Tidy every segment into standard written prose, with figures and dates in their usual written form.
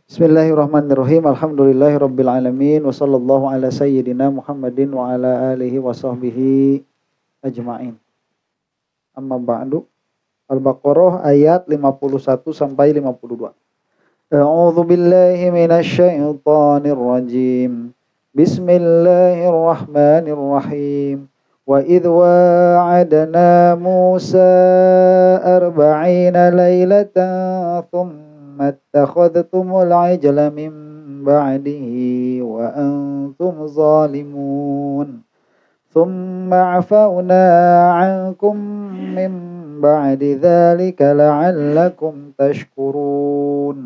Bismillahirrahmanirrahim. Alhamdulillahirabbil alamin wa sallallahu ala sayyidina Muhammadin wa ala alihi wa sahbihi ajmain. Amma ba'du. Al-Baqarah ayat 51 sampai 52. A'udzu billahi minasy syaithanir rajim. Bismillahirrahmanirrahim. Wa idh wa'adna Musa 40 lailatan thumma اتخذتم العجل من بعده وأنتم ظالمون ثم عفونا عنكم من بعد ذلك لعلكم تشكرون.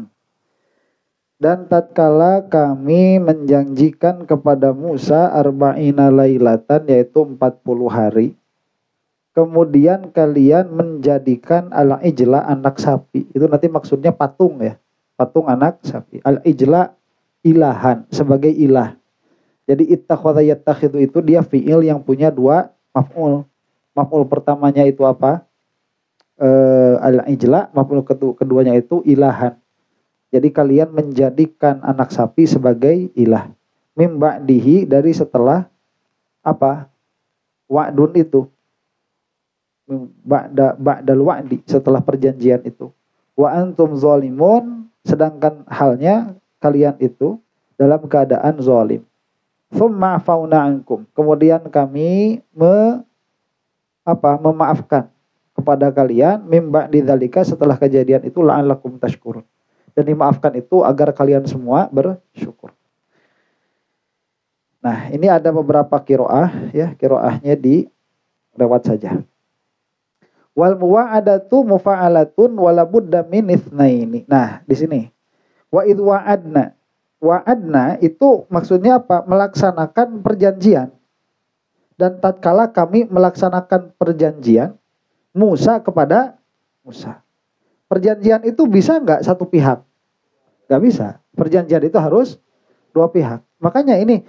Dan tatkala kami menjanjikan kepada Musa arba'ina lailatan, yaitu 40 hari, kemudian kalian menjadikan al-ijla anak sapi. Itu nanti maksudnya patung ya. Patung anak sapi. Al-ijla ilahan, sebagai ilah. Jadi ittakhadha yattakhidhu itu dia fi'il yang punya dua maf'ul. Maf'ul pertamanya itu apa? Al-ijla, maf'ul keduanya itu ilahan. Jadi kalian menjadikan anak sapi sebagai ilah. Mim ba'dihi, dari setelah apa? Wa'dun itu. Ba'dal wa'di, setelah perjanjian itu. Wa antum zalimun, sedangkan halnya kalian itu dalam keadaan zalim. Tsumma afauna ankum, kemudian kami memaafkan kepada kalian mim ba'di dzalika, setelah kejadian itu, la'allakum tashkurun. Dan dimaafkan itu agar kalian semua bersyukur. Nah, ini ada beberapa qiraah ya, qiraahnya di lewat saja. Wal muwa'adatu mufa'alatun wala budda min itsnaini. Nah, di sini. Wa id wa'adna. Wa'adna itu maksudnya apa? Melaksanakan perjanjian. Dan tatkala kami melaksanakan perjanjian Musa kepada Musa. Perjanjian itu bisa enggak satu pihak? Enggak bisa. Perjanjian itu harus dua pihak. Makanya ini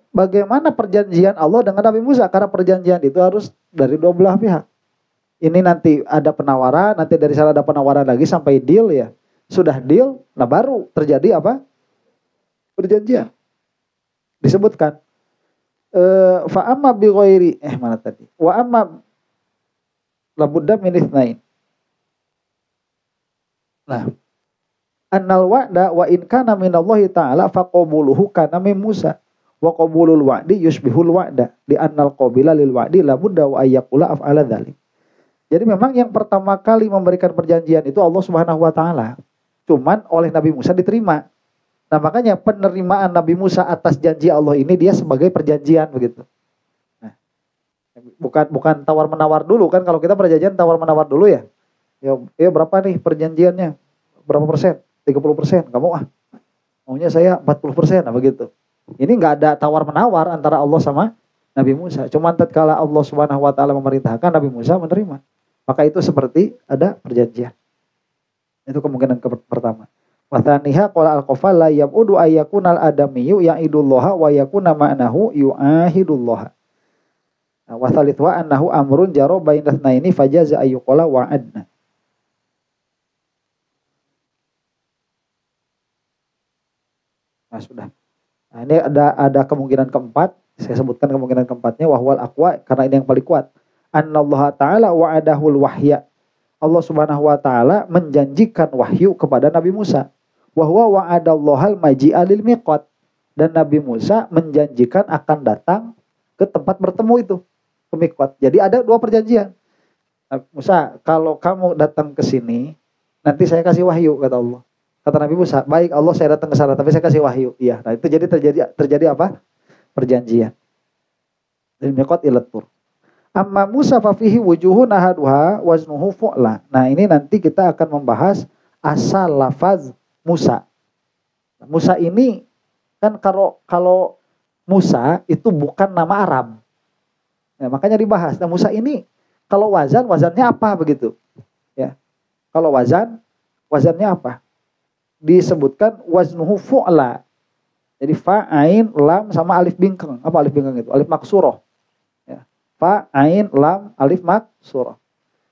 bagaimana perjanjian Allah dengan Nabi Musa? Karena perjanjian itu harus dari dua belah pihak. Ini nanti ada penawaran, nanti dari sana ada penawaran lagi sampai deal ya. Sudah deal, nah baru terjadi apa? Perjanjian. Disebutkan. Fa amma bi ghairi mana tadi? Wa amma labudda min itsnain. Nah, annal wa'da wa in kana minallahi ta'ala faqabuluhu kana min Musa. Wa qabulul wa'di yushbihul wa'da. Di annal qabila lil wa'di labudda wa ayyaqula af'ala dzalik. Jadi memang yang pertama kali memberikan perjanjian itu Allah Subhanahu wa taala. Cuman oleh Nabi Musa diterima. Nah, makanya penerimaan Nabi Musa atas janji Allah ini dia sebagai perjanjian begitu. Nah, bukan tawar-menawar dulu kan, kalau kita perjanjian tawar-menawar dulu ya. Ya berapa nih perjanjiannya? Berapa persen? 30%. Kamu maunya saya 40%, begitu. Ini enggak ada tawar-menawar antara Allah sama Nabi Musa. Cuman tatkala Allah Subhanahu wa taala memerintahkan, Nabi Musa menerima. Maka itu seperti ada perjanjian. Itu kemungkinan pertama. Wa tsaniha qala al-qafal la yab'udu ayyakunal adamiyyu ya'idullaha wa yakuna ma'nahu yu'ahidullaha. Wa tsalits wa annahu amrun jaro baina tsnaini fajaza ayyuqala wa'adna. Nah, sudah. Nah, ini ada kemungkinan keempat. Saya sebutkan kemungkinan keempatnya, wahwal aqwa, karena ini yang paling kuat. Annallaha ta'ala wa'adahul wahya. Allah Subhanahu wa taala menjanjikan wahyu kepada Nabi Musa. Wa huwa wa'adallahal maji'a lil miqat. Dan Nabi Musa menjanjikan akan datang ke tempat bertemu itu, ke miqat. Jadi ada dua perjanjian. Musa, kalau kamu datang ke sini, nanti saya kasih wahyu, kata Allah. Kata Nabi Musa, baik Allah, saya datang ke sana, tapi saya kasih wahyu. Iya, nah itu terjadi apa? Perjanjian. Dari miqat ila tur. Amma Musa fa fihi wujuhun ahaduha waznuhu fu'la. Nah, ini nanti kita akan membahas asal lafaz Musa. Musa ini kan kalau Musa itu bukan nama Arab. Nah, makanya dibahas. Nah, Musa ini kalau wazannya apa begitu? Ya. Kalau wazannya apa? Disebutkan waznuhu fu'la. Jadi fa, ain, lam sama alif bingkeng. Apa alif bingkeng itu? Alif maksurah. Ya. Fa, ain, lam, alif maksurah.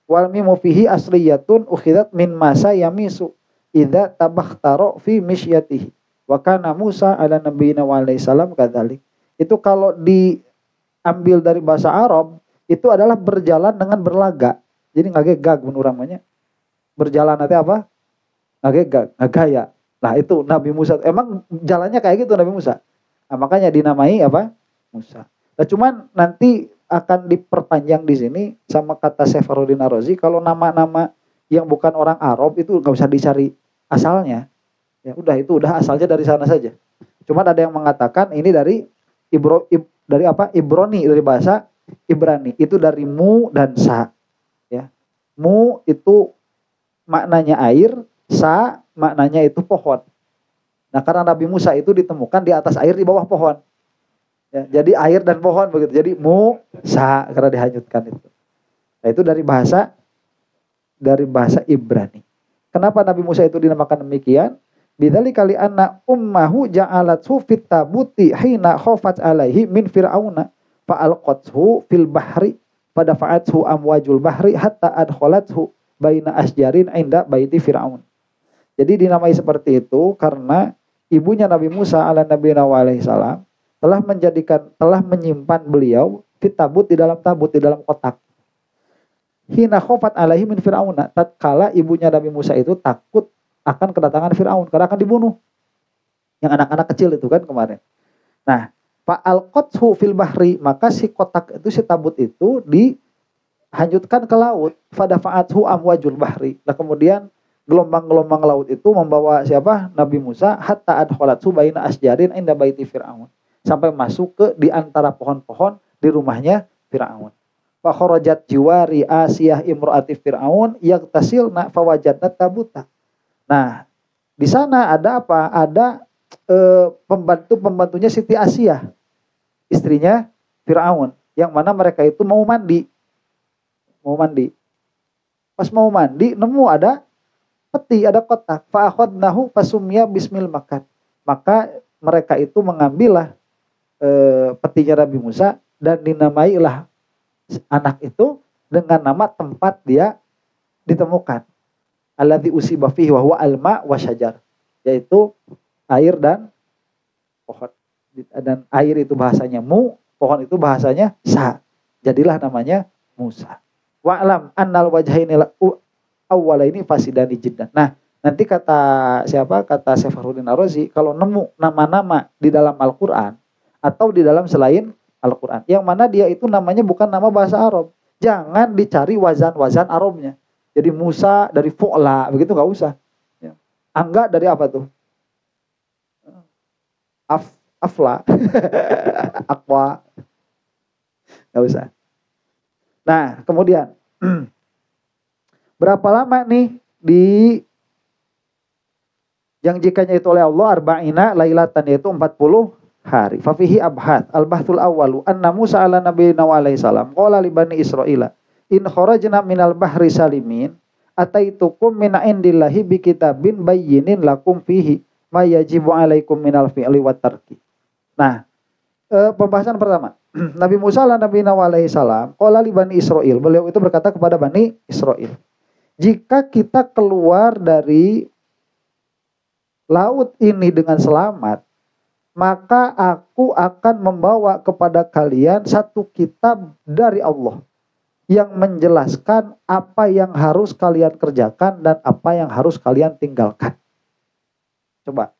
Wal mimu fihi asliyatun ukhidat min masa yamisu. idza tabakhtara fi misyatihi wa kana Musa ala nabiyina wa alaihi salam kadzalik. Itu kalau diambil dari bahasa Arab itu adalah berjalan dengan berlaga. Jadi ngagegag mun urang mah nya. Berjalan nanti apa? Ngagegag, ngagaya. Nah, itu Nabi Musa. Emang jalannya kayak gitu Nabi Musa. Nah, makanya dinamai apa? Musa. Nah, cuman nanti akan diperpanjang di sini sama kata Safarudin Ar-Razi, kalau nama-nama yang bukan orang Arab itu nggak usah dicari asalnya. Ya udah, itu udah asalnya dari sana saja. Cuman ada yang mengatakan ini dari dari apa? Ibrani, dari bahasa Ibrani. Itu dari mu dan sa. Ya. Mu itu maknanya air, sa maknanya itu pohon. Nah, karena Nabi Musa itu ditemukan di atas air di bawah pohon. Ya, jadi air dan pohon begitu. Jadi Musa karena dihanyutkan itu. Nah, itu dari bahasa Ibrani. Kenapa Nabi Musa itu dinamakan demikian? Bidzalika li anna ummahu ja'alathu fit tabuti hina khafat alaihi min fir'auna fa alqathu fil bahri fadafa'athu amwajul bahri hatta adkhalathu baina asjarin inda baiti fir'aun. Jadi dinamai seperti itu karena ibunya Nabi Musa ala nabiyina wa alaihi salam telah menyimpan beliau fit tabut, di dalam kotak. Hina khafat alaihi min fir'auna, tatkala ibunya Nabi Musa itu takut akan kedatangan Firaun karena akan dibunuh. Yang anak-anak kecil itu kan kemarin. Nah, fa alqathu fil bahri, maka si kotak itu, si tabut itu dihanyutkan ke laut. Fadafa'athu amwajul bahri. Nah, kemudian gelombang-gelombang laut itu membawa siapa? Nabi Musa hatta adkhalathu baina asjarin inda baiti Firaun. Sampai masuk ke di antara pohon-pohon di rumahnya Firaun. Fa kharajat jiwari Asiyah imraati Firaun yagtasilna fawajadna tabuta. Nah, di sana ada apa? Ada pembantunya Siti Asiyah, istrinya Firaun, yang mana mereka itu mau mandi. Pas mau mandi, nemu ada peti, ada kotak. Fa akhadnahu fasumya bismil makan. Maka mereka itu mengambillah petinya Nabi Musa dan dinamailah anak itu dengan nama tempat dia ditemukan. Alladzi usiba fihi wa huwa alma wa syajar, yaitu air dan pohon. Dan air itu bahasanya mu, pohon itu bahasanya sa. Jadilah namanya Musa. Wa alam annal wajhaini awwalaini fasidani jiddan. Nah, nanti kata siapa? Kata Safarudin Ar-Razi, kalau nemu nama-nama di dalam Al-Qur'an atau di dalam selain Al-Qur'an, yang mana dia itu namanya bukan nama bahasa Arab, jangan dicari wazan-wazan Arabnya. Jadi Musa dari fu'la, begitu nggak usah. Ya. Angga dari apa tuh? Afla, akwa, nggak usah. Nah, kemudian berapa lama nih yang jikanya itu oleh Allah arba'ina lailatan, yaitu 40 hari. Fafihi abhath al-bahthul awwalu anna Musa ala nabiyina wa alaihi salam qala li bani Israila in kharajna minal bahri salimin ataitukum min indillahi bi kitabin bayyinin lakum fihi ma yajibu alaikum minal fi'li wat tarki. Nah, pembahasan pertama. Nabi Musa ala nabiyina wa alaihi salam qala li bani Israil, beliau itu berkata kepada bani Israil, jika kita keluar dari laut ini dengan selamat, maka aku akan membawa kepada kalian satu kitab dari Allah yang menjelaskan apa yang harus kalian kerjakan dan apa yang harus kalian tinggalkan. Coba.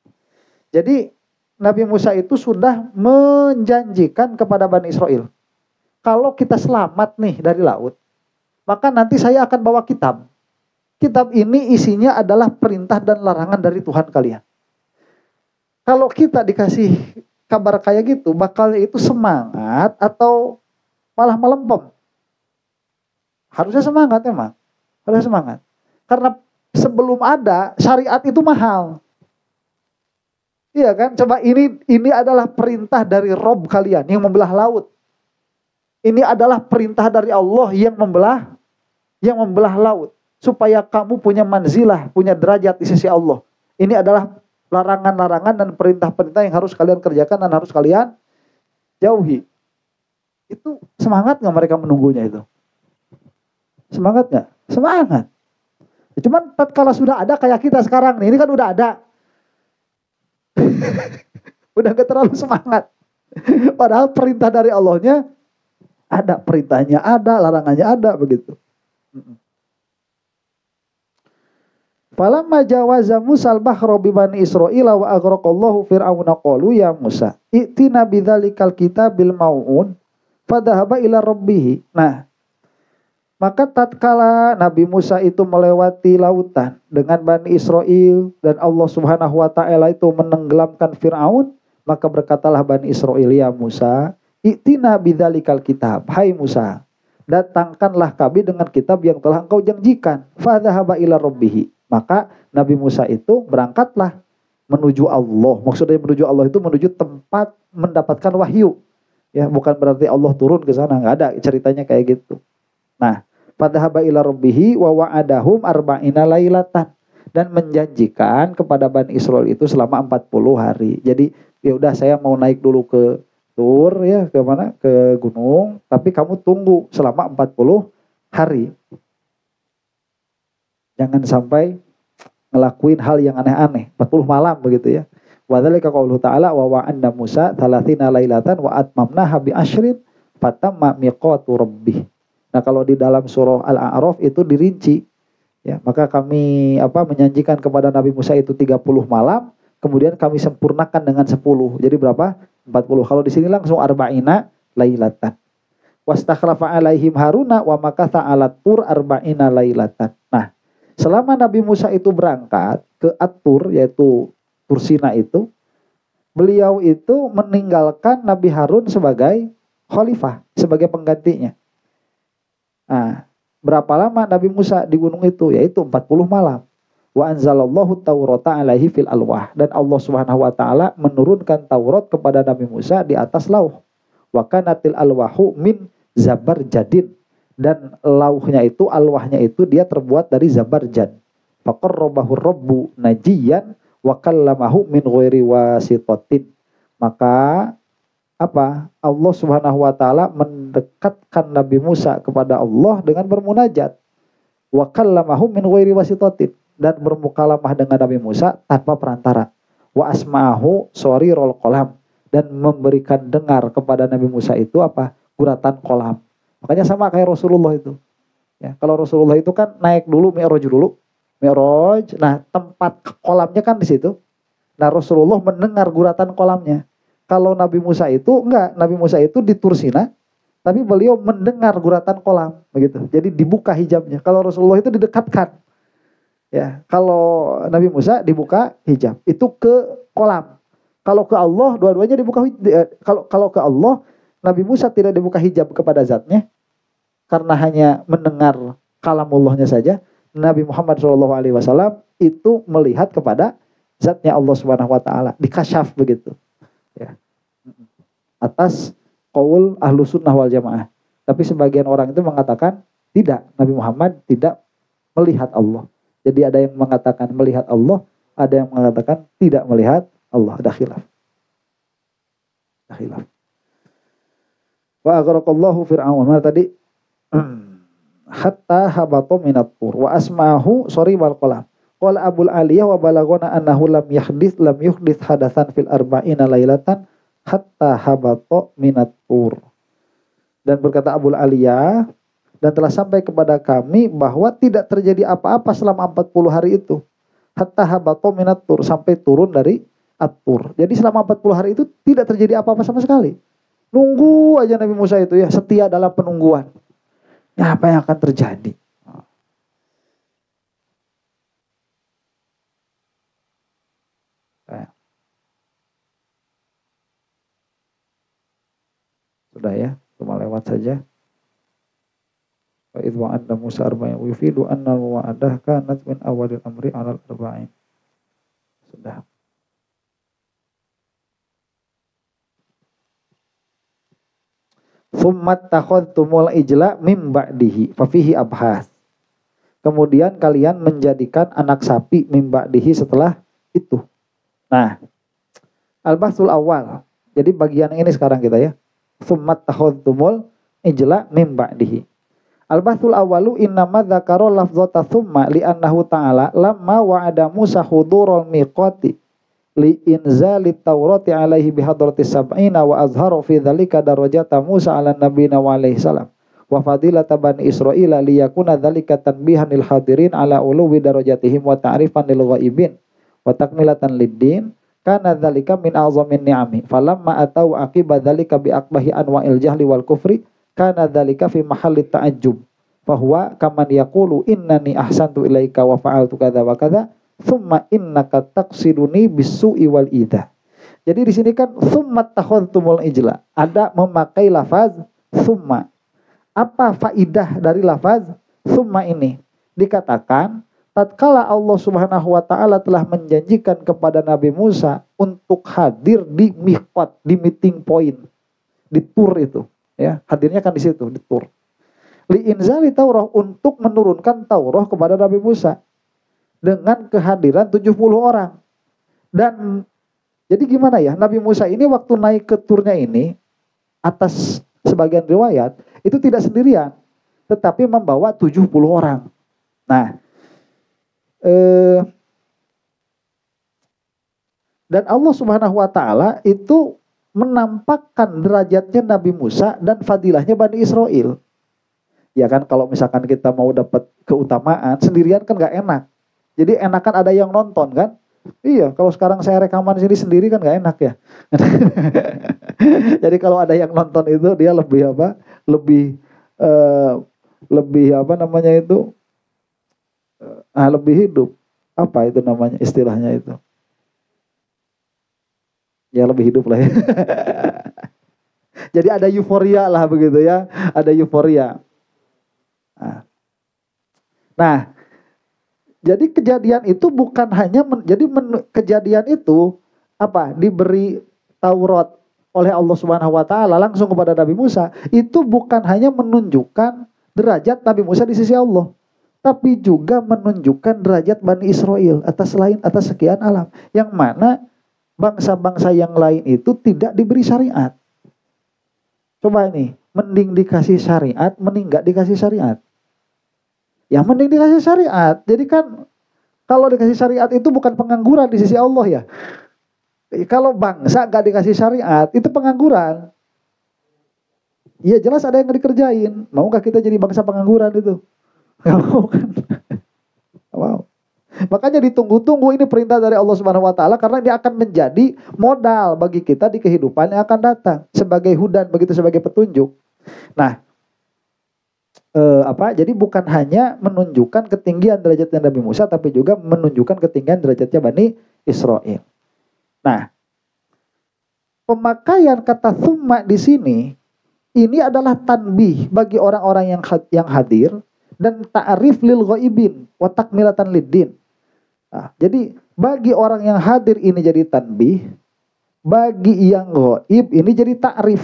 Jadi Nabi Musa itu sudah menjanjikan kepada Bani Israel, kalau kita selamat nih dari laut, maka nanti saya akan bawa kitab. Kitab ini isinya adalah perintah dan larangan dari Tuhan kalian. Kalau kita dikasih kabar kayak gitu, bakalnya itu semangat atau malah melempem? Harusnya semangat emang. Harusnya semangat. Karena sebelum ada syariat itu mahal. Iya kan? Coba ini adalah perintah dari Rob kalian yang membelah laut. Ini adalah perintah dari Allah yang membelah laut. Supaya kamu punya manzilah, punya derajat di sisi Allah. Ini adalah larangan-larangan dan perintah-perintah yang harus kalian kerjakan dan harus kalian jauhi. Itu semangat nggak mereka menunggunya itu? Semangat nggak? Semangat. Cuman tatkala sudah ada kayak kita sekarang nih, ini kan udah ada. Udah gak terlalu semangat. Padahal perintah dari Allahnya ada, perintahnya ada, larangannya ada, begitu. Falamma jawaza Musal bahra bi bani Israil wa aghraqallahu fir'auna qalu ya Musa i'tina bidzalikal kitabil mau'un fadhahaba ila rabbih. Nah, maka tatkala Nabi Musa itu melewati lautan dengan Bani Israel dan Allah Subhanahu wa taala itu menenggelamkan Firaun, maka berkatalah Bani Israel, ya Musa, i'tina bidzalikal kitab. Hai Musa, datangkanlah kami dengan kitab yang telah engkau janjikan. Fadhahaba ila rabbih. Maka Nabi Musa itu berangkatlah menuju Allah. Maksudnya menuju Allah itu menuju tempat mendapatkan wahyu. Ya, bukan berarti Allah turun ke sana, enggak ada ceritanya kayak gitu. Nah, fadhahaba ila rabbihi wa wa'adahum arba'ina lailatan, dan menjanjikan kepada Bani Israel itu selama 40 hari. Jadi ya udah, saya mau naik dulu ke Tur ya, ke mana? Ke gunung, tapi kamu tunggu selama 40 hari. Jangan sampai ngelakuin hal yang aneh-aneh. 40 malam begitu ya. Wa dzalika qauluhu ta'ala wa wa'anna Musa 30 lailatan wa atmamnaha bi asyrin fatamma miqatu rabbih. Nah, kalau di dalam surah Al-A'raf itu dirinci. Ya, maka kami menjanjikan kepada Nabi Musa itu 30 malam, kemudian kami sempurnakan dengan 10. Jadi berapa? 40. Kalau di sini langsung arba'ina lailatan. Wastakhlafa alaihim Haruna wa makatha 'ala tur arba'ina lailatan. Nah, selama Nabi Musa itu berangkat ke At-Tur, yaitu Tur Sina itu, beliau itu meninggalkan Nabi Harun sebagai khalifah, sebagai penggantinya. Nah, berapa lama Nabi Musa di gunung itu? Yaitu 40 malam. Wa anzalallahu Taurata alaihi fil alwah. Dan Allah Subhanahu wa taala menurunkan Taurat kepada Nabi Musa di atas lauh. Wa kanatil alwahu min zabarjadin. Dan lauhnya itu, alwahnya itu dia terbuat dari zabarjad. Faqarrabahu rabbu najiyan wa kallamahu min ghairi wasitatin. Maka Allah Subhanahu wa taala mendekatkan Nabi Musa kepada Allah dengan bermunajat. Wa kallamahu min ghairi wasitatin, dan bermukalamah dengan Nabi Musa tanpa perantara. Wa asma'ahu sarirul qalam, dan memberikan dengar kepada Nabi Musa itu guratan kolam. Makanya sama kayak Rasulullah itu. Ya, kalau Rasulullah itu kan naik dulu Mi'raj dulu. Mi'raj, nah tempat kolamnya kan di situ. Nah, Rasulullah mendengar guratan kolamnya. Kalau Nabi Musa itu enggak, Nabi Musa itu di Tur Sina, tapi beliau mendengar guratan kolam, begitu. Jadi dibuka hijabnya. Kalau Rasulullah itu didekatkan. Ya, kalau Nabi Musa dibuka hijab, itu ke kolam. Kalau ke Allah, dua-duanya dibuka. Kalau ke Allah, Nabi Musa tidak dibuka hijab kepada zatnya, karena hanya mendengar kalamullahnya saja. Nabi Muhammad SAW itu melihat kepada zatnya Allah Subhanahu Wa Taala, dikasyaf begitu. Ya. Atas qaul ahlu sunnah wal jamaah. Tapi sebagian orang itu mengatakan tidak, Nabi Muhammad tidak melihat Allah. Jadi ada yang mengatakan melihat Allah, ada yang mengatakan tidak melihat Allah. Ada khilaf. Wa aghraqallahu fir'aun. Mana tadi? Hatta habata minat tur wa asma'ahu wal qalam. Qala Abul Aliyah wa balagona annahu lam yuhdits hadatsan fil arba'ina lailatan hatta habata minat tur. Dan berkata Abul Aliyah, dan telah sampai kepada kami bahwa tidak terjadi apa-apa selama 40 hari itu. Hatta habata minat tur, sampai turun dari At-Tur. Jadi selama 40 hari itu tidak terjadi apa-apa sama sekali. Nunggu aja Nabi Musa itu ya, setia dalam penungguan. Ya, apa yang akan terjadi? Sudah ya, cuma lewat saja. Wa idh wa'adna Musa arba'in wa yufidu anna wa'adah kanat min awalil amri 'alal arba'in. Sudah. Tsumma takhadtumul ijla mim ba'dihi fa fihi abhas. Kemudian kalian menjadikan anak sapi mim ba'dihi setelah itu. Nah, al-bahsul awal. Jadi bagian ini sekarang kita ya. Tsumma takhadtumul ijla mim ba'dihi. Al-bahthul awalu innama dzakara lafdzata tsumma li'annahu ta'ala lamma wa'ada Musa hudurul miqati li inzali taurati alaihi bihadratis sab'ina wa azharu fi dzalika darajata Musa ala nabiyina wa alaihi salam wa fadilata bani Israila liyakuna dzalika tanbihan lil hadirin ala uluwi darajatihim wa ta'rifan lil ghaibin wa takmilatan lid-din kana dzalika min a'zamin ni'ami falamma atau aqiba dzalika bi aqbahi anwa'il jahli wal kufri kana dzalika fi mahalli ta'ajjub fahuwa kaman yaqulu innani ahsantu ilaika wa fa'altu kadza wa kadza thumma innaka taqsiduni bisu'i wal idha. Jadi di sini kan thumma takhadtumul ijla, ada memakai lafaz thumma. Apa faidah dari lafaz thumma ini? Dikatakan tatkala Allah Subhanahu wa taala telah menjanjikan kepada Nabi Musa untuk hadir di miqat, di meeting point, di tur itu. Ya, hadirnya kan di situ, di tur. Li inzali Taurah, untuk menurunkan Taurah kepada Nabi Musa dengan kehadiran 70 orang. Dan jadi gimana ya? Nabi Musa ini waktu naik ke turnya ini, atas sebagian riwayat itu tidak sendirian, tetapi membawa 70 orang. Nah, dan Allah Subhanahu wa taala itu menampakkan derajatnya Nabi Musa dan fadilahnya Bani Israel. Ya kan, kalau misalkan kita mau dapat keutamaan sendirian kan gak enak. Jadi enakan ada yang nonton kan. Iya, kalau sekarang saya rekaman sini sendiri kan gak enak ya. Jadi kalau ada yang nonton itu dia lebih apa? Lebih apa namanya itu? Lebih hidup. Apa itu namanya istilahnya itu? Ya lebih hidup lah ya. Jadi ada euforia lah begitu ya, ada euforia. Nah, jadi kejadian itu bukan hanya kejadian itu apa? Diberi Taurat oleh Allah Subhanahu wa taala langsung kepada Nabi Musa, itu bukan hanya menunjukkan derajat Nabi Musa di sisi Allah, tapi juga menunjukkan derajat Bani Israel atas sekian alam, yang mana bangsa-bangsa yang lain itu tidak diberi syariat. Coba ini, mending dikasih syariat, mending nggak dikasih syariat. Yang mending dikasih syariat. Jadi kan kalau dikasih syariat itu bukan pengangguran di sisi Allah ya. Kalau bangsa nggak dikasih syariat itu pengangguran. Iya jelas ada yang nggak dikerjain. Maukah kita jadi bangsa pengangguran itu? Nggak mau kan? Wow. Makanya ditunggu-tunggu ini perintah dari Allah Subhanahu wa taala, karena dia akan menjadi modal bagi kita di kehidupan yang akan datang sebagai hudan, begitu sebagai petunjuk. Nah, jadi bukan hanya menunjukkan ketinggian derajatnya Nabi Musa, tapi juga menunjukkan ketinggian derajatnya Bani Israel. Nah, pemakaian kata tsumma di sini ini adalah tanbih bagi orang-orang yang hadir dan ta'rif lil ghaibin wa takmilatan lid-din. Nah, jadi bagi orang yang hadir ini jadi tanbih, bagi yang ghaib ini jadi ta'rif,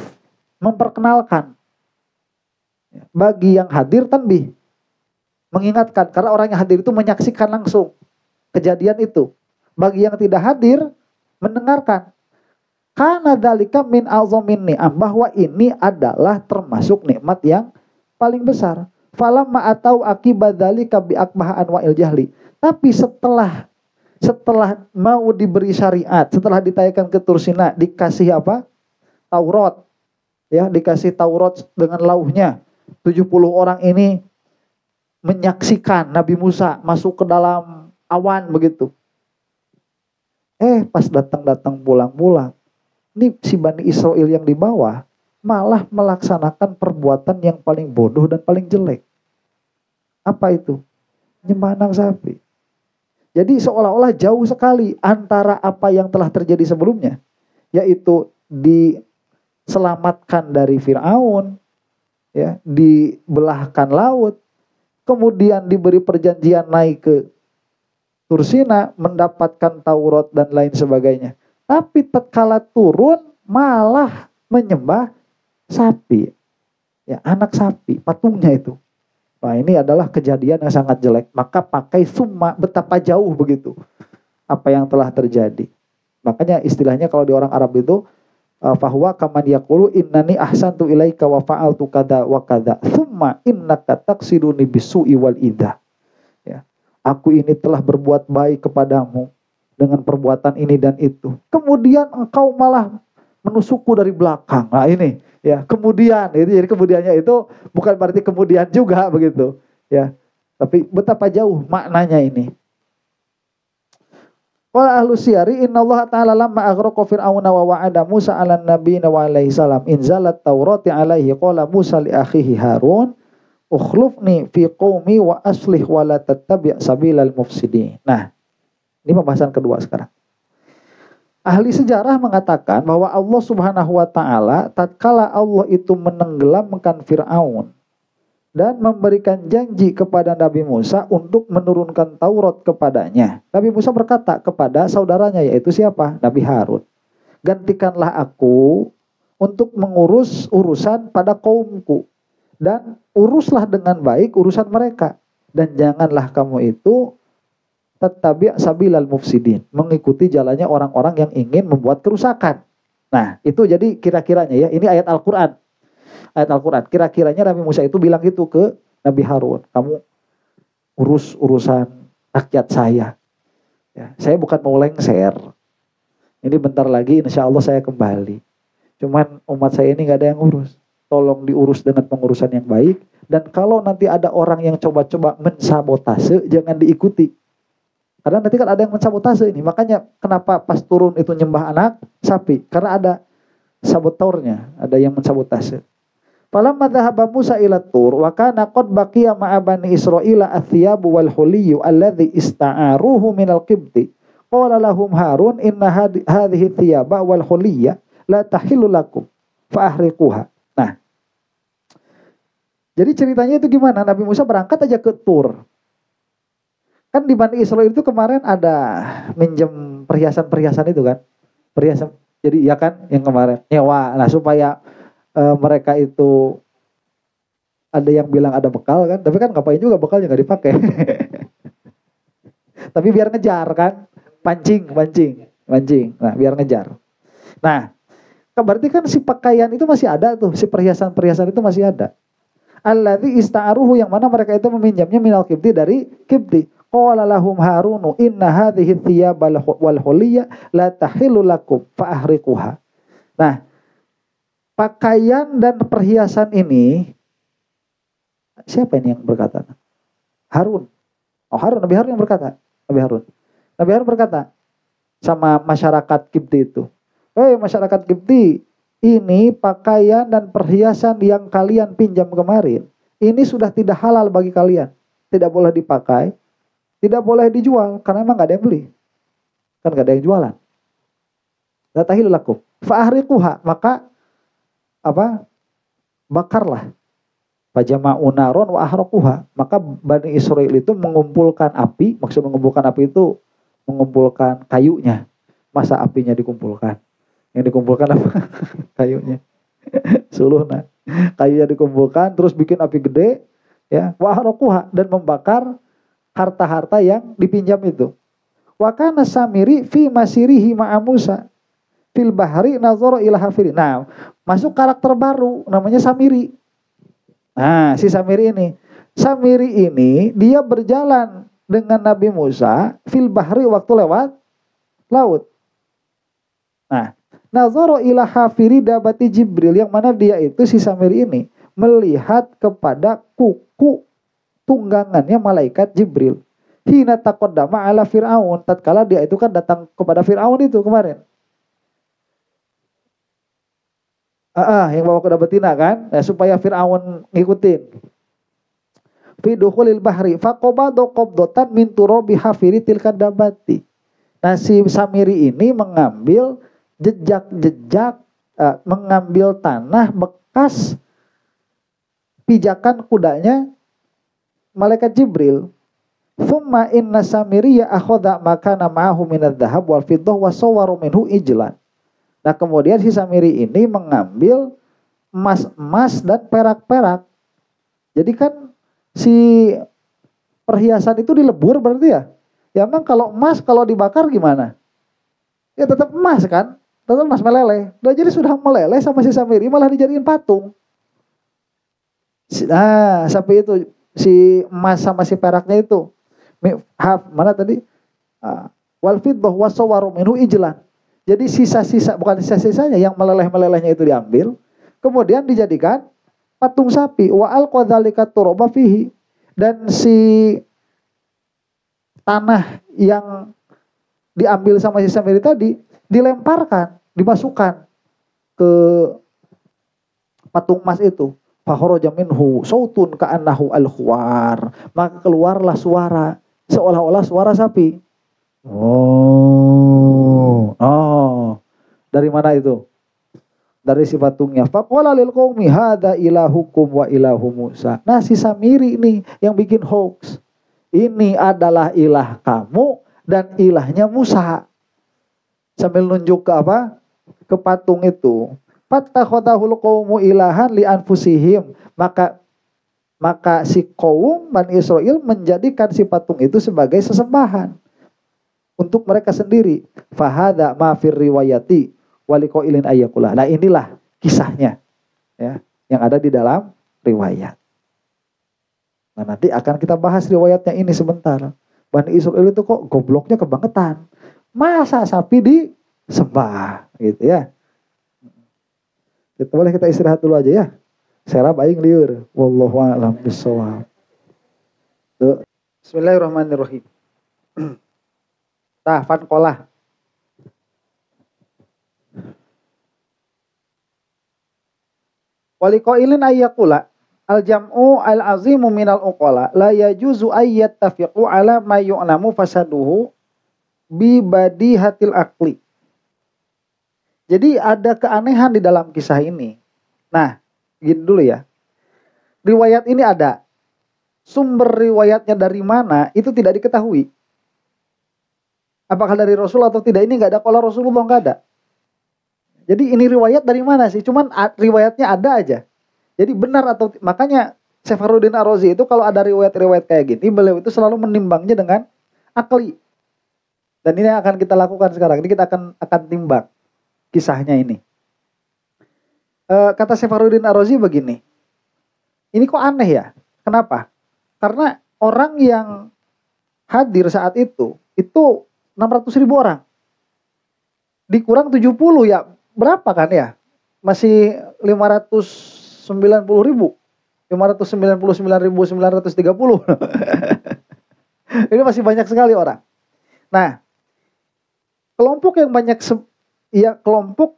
memperkenalkan. Bagi yang hadir tanbih, mengingatkan, karena orang yang hadir itu menyaksikan langsung kejadian itu. Bagi yang tidak hadir, mendengarkan. Karena dzalika min azamin ni'am, bahwa ini adalah termasuk nikmat yang paling besar. Falamma atau akibat dzalika bi akbaha anwa'il jahli. Tapi setelah mau diberi syariat, setelah ditayangkan ke Tursina, dikasih apa? Taurat. Ya, dikasih Taurat dengan lauhnya. 70 orang ini menyaksikan Nabi Musa masuk ke dalam awan begitu. Pas datang pulang. Ini si Bani Israel yang di bawah malah melaksanakan perbuatan yang paling bodoh dan paling jelek. Apa itu? Nyembah anak sapi. Jadi seolah-olah jauh sekali antara apa yang telah terjadi sebelumnya, yaitu diselamatkan dari Fir'aun, ya, dibelahkan laut, kemudian diberi perjanjian naik ke Tursina, mendapatkan Taurat dan lain sebagainya. Tapi tatkala turun malah menyembah sapi, ya, anak sapi, patungnya itu. Nah, ini adalah kejadian yang sangat jelek. Maka pakai summa, betapa jauh begitu apa yang telah terjadi. Makanya istilahnya kalau di orang Arab itu fahuwa kaman yaqulu innani ahsantu ilaika wa fa'altu kada wa kada thumma innaka taqsiduni bisu'i wal idza. Ya. Aku ini telah berbuat baik kepadamu dengan perbuatan ini dan itu. Kemudian engkau malah menusukku dari belakang. Nah ini ya, kemudian itu, jadi kemudiannya itu bukan berarti kemudian juga begitu ya. Tapi betapa jauh maknanya ini. Qala ahlu siyari innallaha ta'ala lamma aghraqa fir'auna wa wa'ada Musa 'alan nabiyina wa alaihi salam inzalat taurati alaihi qala Musa li akhihi Harun ukhlufni fi qaumi wa aslih wa la tattabi' sabilal mufsidin. Nah, ini pembahasan kedua sekarang. Ahli sejarah mengatakan bahwa Allah Subhanahu wa taala tatkala Allah itu menenggelamkan Firaun dan memberikan janji kepada Nabi Musa untuk menurunkan Taurat kepadanya. Nabi Musa berkata kepada saudaranya, yaitu siapa? Nabi Harun. Gantikanlah aku untuk mengurus urusan pada kaumku. Dan uruslah dengan baik urusan mereka. Dan janganlah kamu itu tattabi' sabilal mufsidin. Mengikuti jalannya orang-orang yang ingin membuat kerusakan. Nah, itu jadi kira-kiranya ya. Ini ayat Al-Quran. Ayat Al-Quran. Kira-kiranya Nabi Musa itu bilang gitu ke Nabi Harun. Kamu urus urusan rakyat saya. Ya, saya bukan mau lengser. Ini bentar lagi insya Allah saya kembali. Cuman umat saya ini gak ada yang urus. Tolong diurus dengan pengurusan yang baik. Dan kalau nanti ada orang yang coba-coba mensabotase, jangan diikuti. Karena nanti kan ada yang mensabotase ini. Makanya kenapa pas turun itu nyembah anak sapi. Karena ada sabotornya. Ada yang mensabotase. Falamma dhahaba Musa ila Tur wa kana qad baqiya ma'a bani Israila ath-thiyabu wal huliyyu alladhi ista'aruhu minal qibti qala lahum Harun inna hadhihi thiyaba wal huliyya la tahillu lakum fa ahriquha. Nah, jadi ceritanya itu gimana? Nabi Musa berangkat aja ke Tur. Kan di Bani Israil itu kemarin ada minjem perhiasan-perhiasan itu kan. Perhiasan. Jadi ya kan yang kemarin nyewa. Nah, supaya mereka itu ada yang bilang ada bekal kan, tapi kan ngapain juga bekalnya nggak dipakai. Tapi biar ngejar kan, pancing. Nah, biar ngejar. Nah, berarti kan si pakaian itu masih ada tuh, si perhiasan-perhiasan itu masih ada. Alladzi ista'aruhu, yang mana mereka itu meminjamnya minal qibti, dari qibti. Qala lahum Harunu inna hadhihi thiyaba wal huliyya la tahillu lakum fa ahriquha. Nah, pakaian dan perhiasan ini, siapa ini yang berkata? Harun. Oh, Harun, Nabi Harun yang berkata. Nabi Harun berkata sama masyarakat Kipti itu. Masyarakat Kipti, ini pakaian dan perhiasan yang kalian pinjam kemarin, ini sudah tidak halal bagi kalian. Tidak boleh dipakai, tidak boleh dijual, karena memang gak ada yang beli. Kan gak ada yang jualan. La tahillu lakum fa ahriquha, maka bakarlah. Fajama'u naron wa ahraquha. Maka Bani Israil itu mengumpulkan api. Maksud mengumpulkan api itu mengumpulkan kayunya. Masa apinya dikumpulkan? Yang dikumpulkan apa? Kayunya. Suluhna. Kayunya dikumpulkan terus bikin api gede, ya, wa ahraquha, dan membakar harta-harta yang dipinjam itu. Wa kana Samiri fi masirihi ma'a Musa fil bahri nazara ila hafiri. Nah, masuk karakter baru namanya Samiri. Nah, si Samiri ini dia berjalan dengan Nabi Musa fil bahri, waktu lewat laut. Nah, nazara ila hafiri dabati Jibril, yang mana dia itu, si Samiri ini, melihat kepada kuku tunggangannya malaikat Jibril. Hina taqaddama ala Fir'aun, tatkala dia itu kan datang kepada Fir'aun itu kemarin. Yang bawa kuda betina kan, supaya Fir'aun ngikutin. Fi dukhulil bahri faqabadu qabdatan min turabi hafiri tilka dabati. Nah, si Samiri ini mengambil jejak-jejak, mengambil tanah bekas pijakan kudanya malaikat Jibril. Thumma inna Samiriya akhadha makana ma'ahu minadh-dhahab wal fiddah wa sawwaru minhu ijlan. Nah, kemudian si Samiri ini mengambil emas-emas dan perak-perak. Jadi kan si perhiasan itu dilebur berarti ya. Ya memang kalau emas kalau dibakar gimana? Ya tetap emas kan. Tetap emas meleleh. Nah, jadi sudah meleleh sama si Samiri malah dijadiin patung. Nah, sampai itu si emas sama si peraknya itu. Mana tadi? Wal fiddah wasawaru minhu ijlan. Jadi sisa-sisa, bukan sisa-sisanya, yang meleleh-melelehnya itu diambil, kemudian dijadikan patung sapi. Wa alqadzalika turaba fihi. Dan si tanah yang diambil sama si Samiri tadi dilemparkan, dimasukkan ke patung emas itu. Fakharaja minhu sautun ka'annahu al-khuwar. Maka keluarlah suara seolah-olah suara sapi. Oh. Dari mana itu? Dari si patungnya. Faqala lil qaumi hadza ilahukum wa ilahu Musa. Nah, si Samiri ini yang bikin hoax. Ini adalah ilah kamu dan ilahnya Musa. Sambil nunjuk ke apa? Ke patung itu. Fattakhadahul qaumu ilahan li anfusihim. Maka si kaum Bani Israel menjadikan si patung itu sebagai sesembahan untuk mereka sendiri. Fahada ma fir riwayati waliqailin ayyakulah. Nah, inilah kisahnya ya yang ada di dalam riwayat. Nah, nanti akan kita bahas riwayatnya ini sebentar. Bani Israel itu kok gobloknya kebangetan. Masa sapi disembah gitu ya. Boleh kita istirahat dulu aja ya. Serap aing liur. Wallahu a'lam bishawab. Bismillahirrahmanirrahim. Fan qolah. Waliqailin ayyakula al-jam'u al-azimu minal uqala la yajuzu ayyattafiqu ala ma yu'namu fasaduhu bi badihatil aqli. Jadi ada keanehan di dalam kisah ini. Nah, gini dulu ya. Riwayat ini ada. Sumber riwayatnya dari mana itu tidak diketahui. Apakah dari Rasul atau tidak, ini nggak ada. Kalau Rasulullah nggak ada. Jadi ini riwayat dari mana sih? Cuman riwayatnya ada aja. Jadi benar atau makanya Safaruddin Ar-Razi itu kalau ada riwayat-riwayat kayak gini, beliau itu selalu menimbangnya dengan akli. Dan ini yang akan kita lakukan sekarang. Ini kita akan timbang kisahnya ini. Kata Safaruddin Ar-Razi begini. Ini kok aneh ya? Kenapa? Karena orang yang hadir saat itu 600.000 orang. Dikurang 70 ya berapa kan ya? Masih 590.000. 599.930. Ini masih banyak sekali orang. Nah, kelompok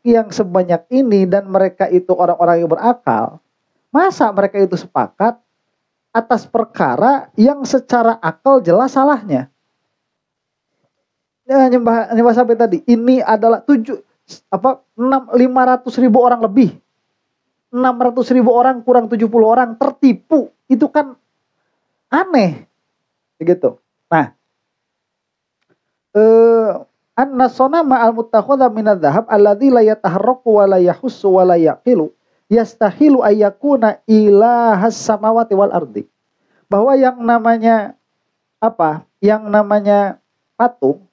yang sebanyak ini dan mereka itu orang-orang yang berakal, masa mereka itu sepakat atas perkara yang secara akal jelas salahnya? Ya, nyembah sampai tadi, ini adalah 500.000 orang lebih. 600.000 orang kurang 70 orang tertipu. Itu kan aneh. Begitu. Nah, an-nasona ma'al muttakhadha minadz dzahab alladzi la yataharraku wa la yahussu wa la yaqilu yastahilu ayyakuna ilahas samawati wal ardi. Bahwa yang namanya apa? Yang namanya patung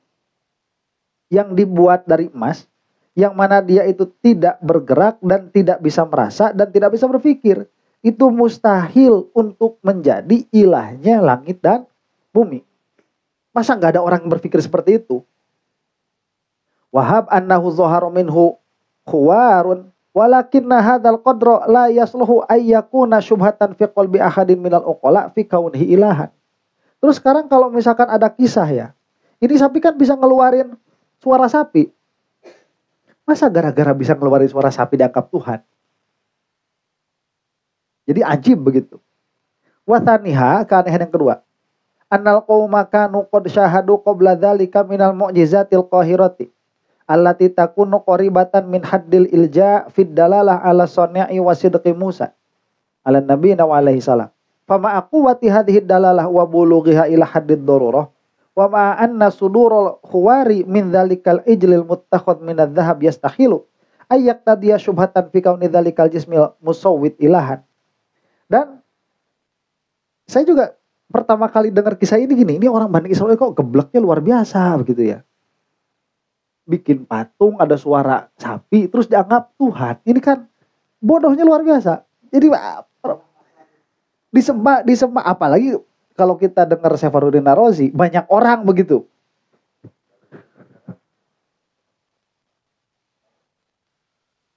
yang dibuat dari emas, yang mana dia itu tidak bergerak dan tidak bisa merasa dan tidak bisa berpikir, itu mustahil untuk menjadi ilahnya langit dan bumi. Masa nggak ada orang yang berpikir seperti itu? Wahab annahu zaharu minhu khuwarun walakinna hadzal qadra la yasluhu ayyakuna syubhatan fi qalbi ahadin minal uqala fi kaunihi ilahan. Terus sekarang kalau misalkan ada kisah ya, ini sapi kan bisa ngeluarin suara sapi. Masa gara-gara bisa ngeluarin suara sapi dianggap Tuhan? Jadi ajib begitu. Wathaniha, keanehan yang kedua. Annal qauma kanu qad syahadu qabla dzalika minal mu'jizatil qahirati allati takunu qaribatan min haddil ilja fid dalalah ala sani'i wa sidqi Musa ala nabiyina wa alaihi salam. Fama aqwati hadhihi dalalah wa bulughiha ila haddid darurah wa ma anna sudurul khuwari min dzalikal ijlil muttakhad min adz-dzahab yastakhilu ayyak tadiya syubhatan fi kauni dzalikal jismil musawwid ilahan. Dan saya juga pertama kali dengar kisah ini gini, ini orang Bani Israel kok gebleknya luar biasa begitu ya. bikin patung, ada suara sapi, terus dianggap Tuhan. Ini kan bodohnya luar biasa. Jadi disembah, apalagi kalau kita dengar Safarudin Ar-Razi, banyak orang begitu.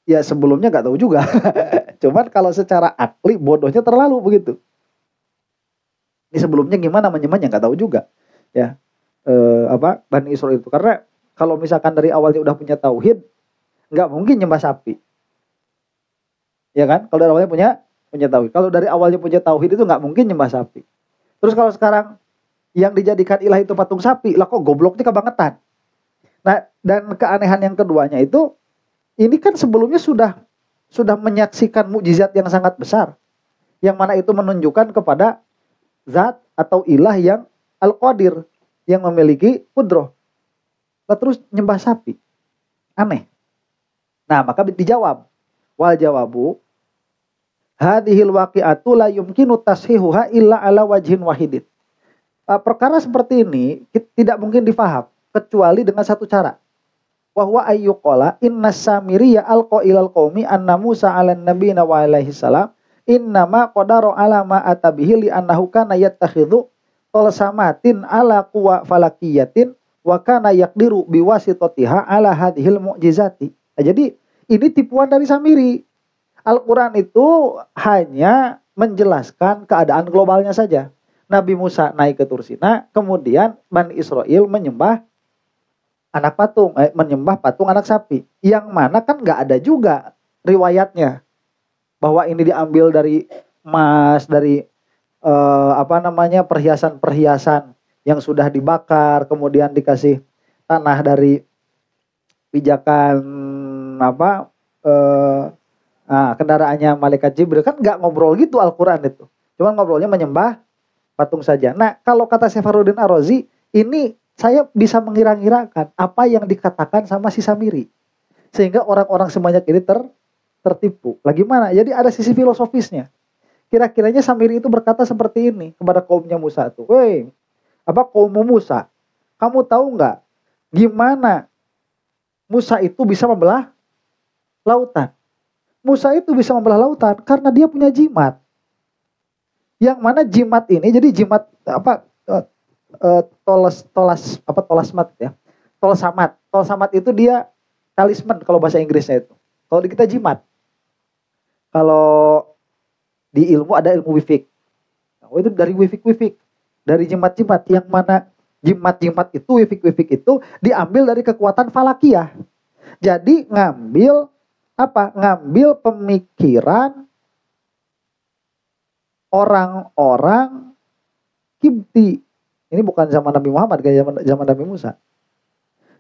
Ya sebelumnya nggak tahu juga. Cuman kalau secara akli bodohnya terlalu begitu. Ini sebelumnya gimana menyembahnya nggak tahu juga. Ya Bani Israil itu, karena kalau misalkan dari awalnya udah punya tauhid, nggak mungkin nyembah sapi. Ya kan? Kalau dari awalnya punya tauhid. Kalau dari awalnya punya tauhid itu nggak mungkin nyembah sapi. Terus kalau sekarang yang dijadikan ilah itu patung sapi, lah kok gobloknya kebangetan. Nah, dan keanehan yang keduanya itu, ini kan sebelumnya sudah menyaksikan mukjizat yang sangat besar, yang mana itu menunjukkan kepada zat atau ilah yang al-qadir, yang memiliki qudroh. Lah terus nyembah sapi, aneh. Nah maka dijawab, wal jawabu hadhil waqi'atu la yumkinu tashihuha illa ala wajhin wahidin. Perkara seperti ini tidak mungkin difaham kecuali dengan satu cara. Wahwa ayyuqala inna samiriya alqa ilal qaumi anna Musa 'alan nabiyina wa alaihi salam innama qadara ala ma atabihi li annahu kana yattakhidhu talsamatin ala quwa falakiyatin wa kana yaqdiru biwasitatiha ala hadhil mu'jizati. Nah, jadi ini tipuan dari Samiri. Al-Qur'an itu hanya menjelaskan keadaan globalnya saja. Nabi Musa naik ke Tursina, kemudian Bani Israil menyembah patung anak sapi, yang mana kan nggak ada juga riwayatnya bahwa ini diambil dari emas, dari perhiasan-perhiasan yang sudah dibakar, kemudian dikasih tanah dari pijakan kendaraannya malaikat Jibril. Kan nggak ngobrol gitu Al-Quran itu, cuman ngobrolnya menyembah patung saja. Nah kalau kata Safarudin Ar-Razi, ini saya bisa mengira-ngirakan apa yang dikatakan sama si Samiri, sehingga orang-orang sebanyak ini tertipu. Lagi mana? Jadi ada sisi filosofisnya. Kira-kiranya Samiri itu berkata seperti ini kepada kaumnya Musa tuh, "Woi, kaum Musa, kamu tahu nggak gimana Musa itu bisa membelah lautan? Musa itu bisa membelah lautan karena dia punya jimat. Yang mana jimat ini, jadi jimat tolasmat ya. Tolsamat itu dia talisman kalau bahasa Inggrisnya itu. Kalau di kita jimat. Kalau di ilmu ada ilmu wifik. Nah, itu dari wifik. Dari jimat-jimat, yang mana jimat-jimat itu, wifik itu diambil dari kekuatan falakiyah. Jadi ngambil pemikiran orang-orang Kibti. Ini bukan zaman Nabi Muhammad, kayak zaman Nabi Musa.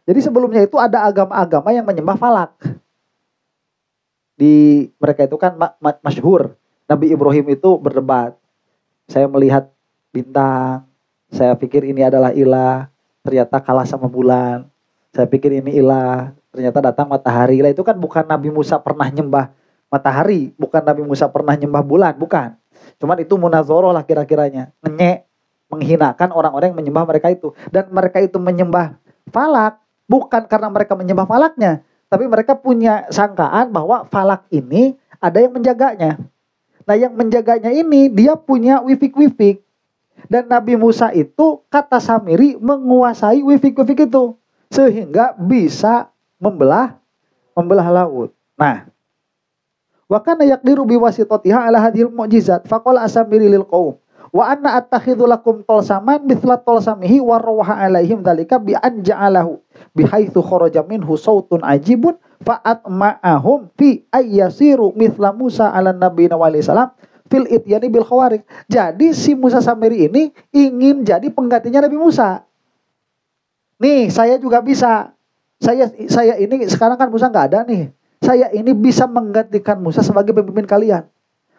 Jadi sebelumnya itu ada agama-agama yang menyembah falak. Di mereka itu kan masyhur. Nabi Ibrahim itu berdebat. Saya melihat bintang, saya pikir ini adalah ilah, ternyata kalah sama bulan. Saya pikir ini ilah, ternyata datang matahari. Lah itu kan bukan Nabi Musa pernah nyembah matahari, bukan Nabi Musa pernah nyembah bulan, bukan. Cuman itu munazoroh lah kira-kiranya, menghinakan orang-orang yang menyembah mereka itu. Dan mereka itu menyembah falak bukan karena mereka menyembah falaknya, tapi mereka punya sangkaan bahwa falak ini ada yang menjaganya. Nah yang menjaganya ini dia punya wifik. Dan Nabi Musa itu kata Samiri menguasai wifik itu, sehingga bisa membelah laut. Nah, wa kana yaqdiru biwasitatiha ala hadhil mu'jizat faqala Samiri lil qaum wa anna attakhidhu lakum talsaman mithla talsamihi wa rawaha alaihim dzalika bi an ja'alahu bihaitsu kharaja minhu sautun ajibun fa'at ma'ahum fi ayyasiru mithla Musa ala nabiyina wa alaihi salam fil ityani bil khawarik. Jadi si Musa Samiri ini ingin jadi penggantinya Nabi Musa. Nih, saya juga bisa. Saya ini sekarang kan Musa nggak ada nih. Saya ini bisa menggantikan Musa sebagai pemimpin kalian.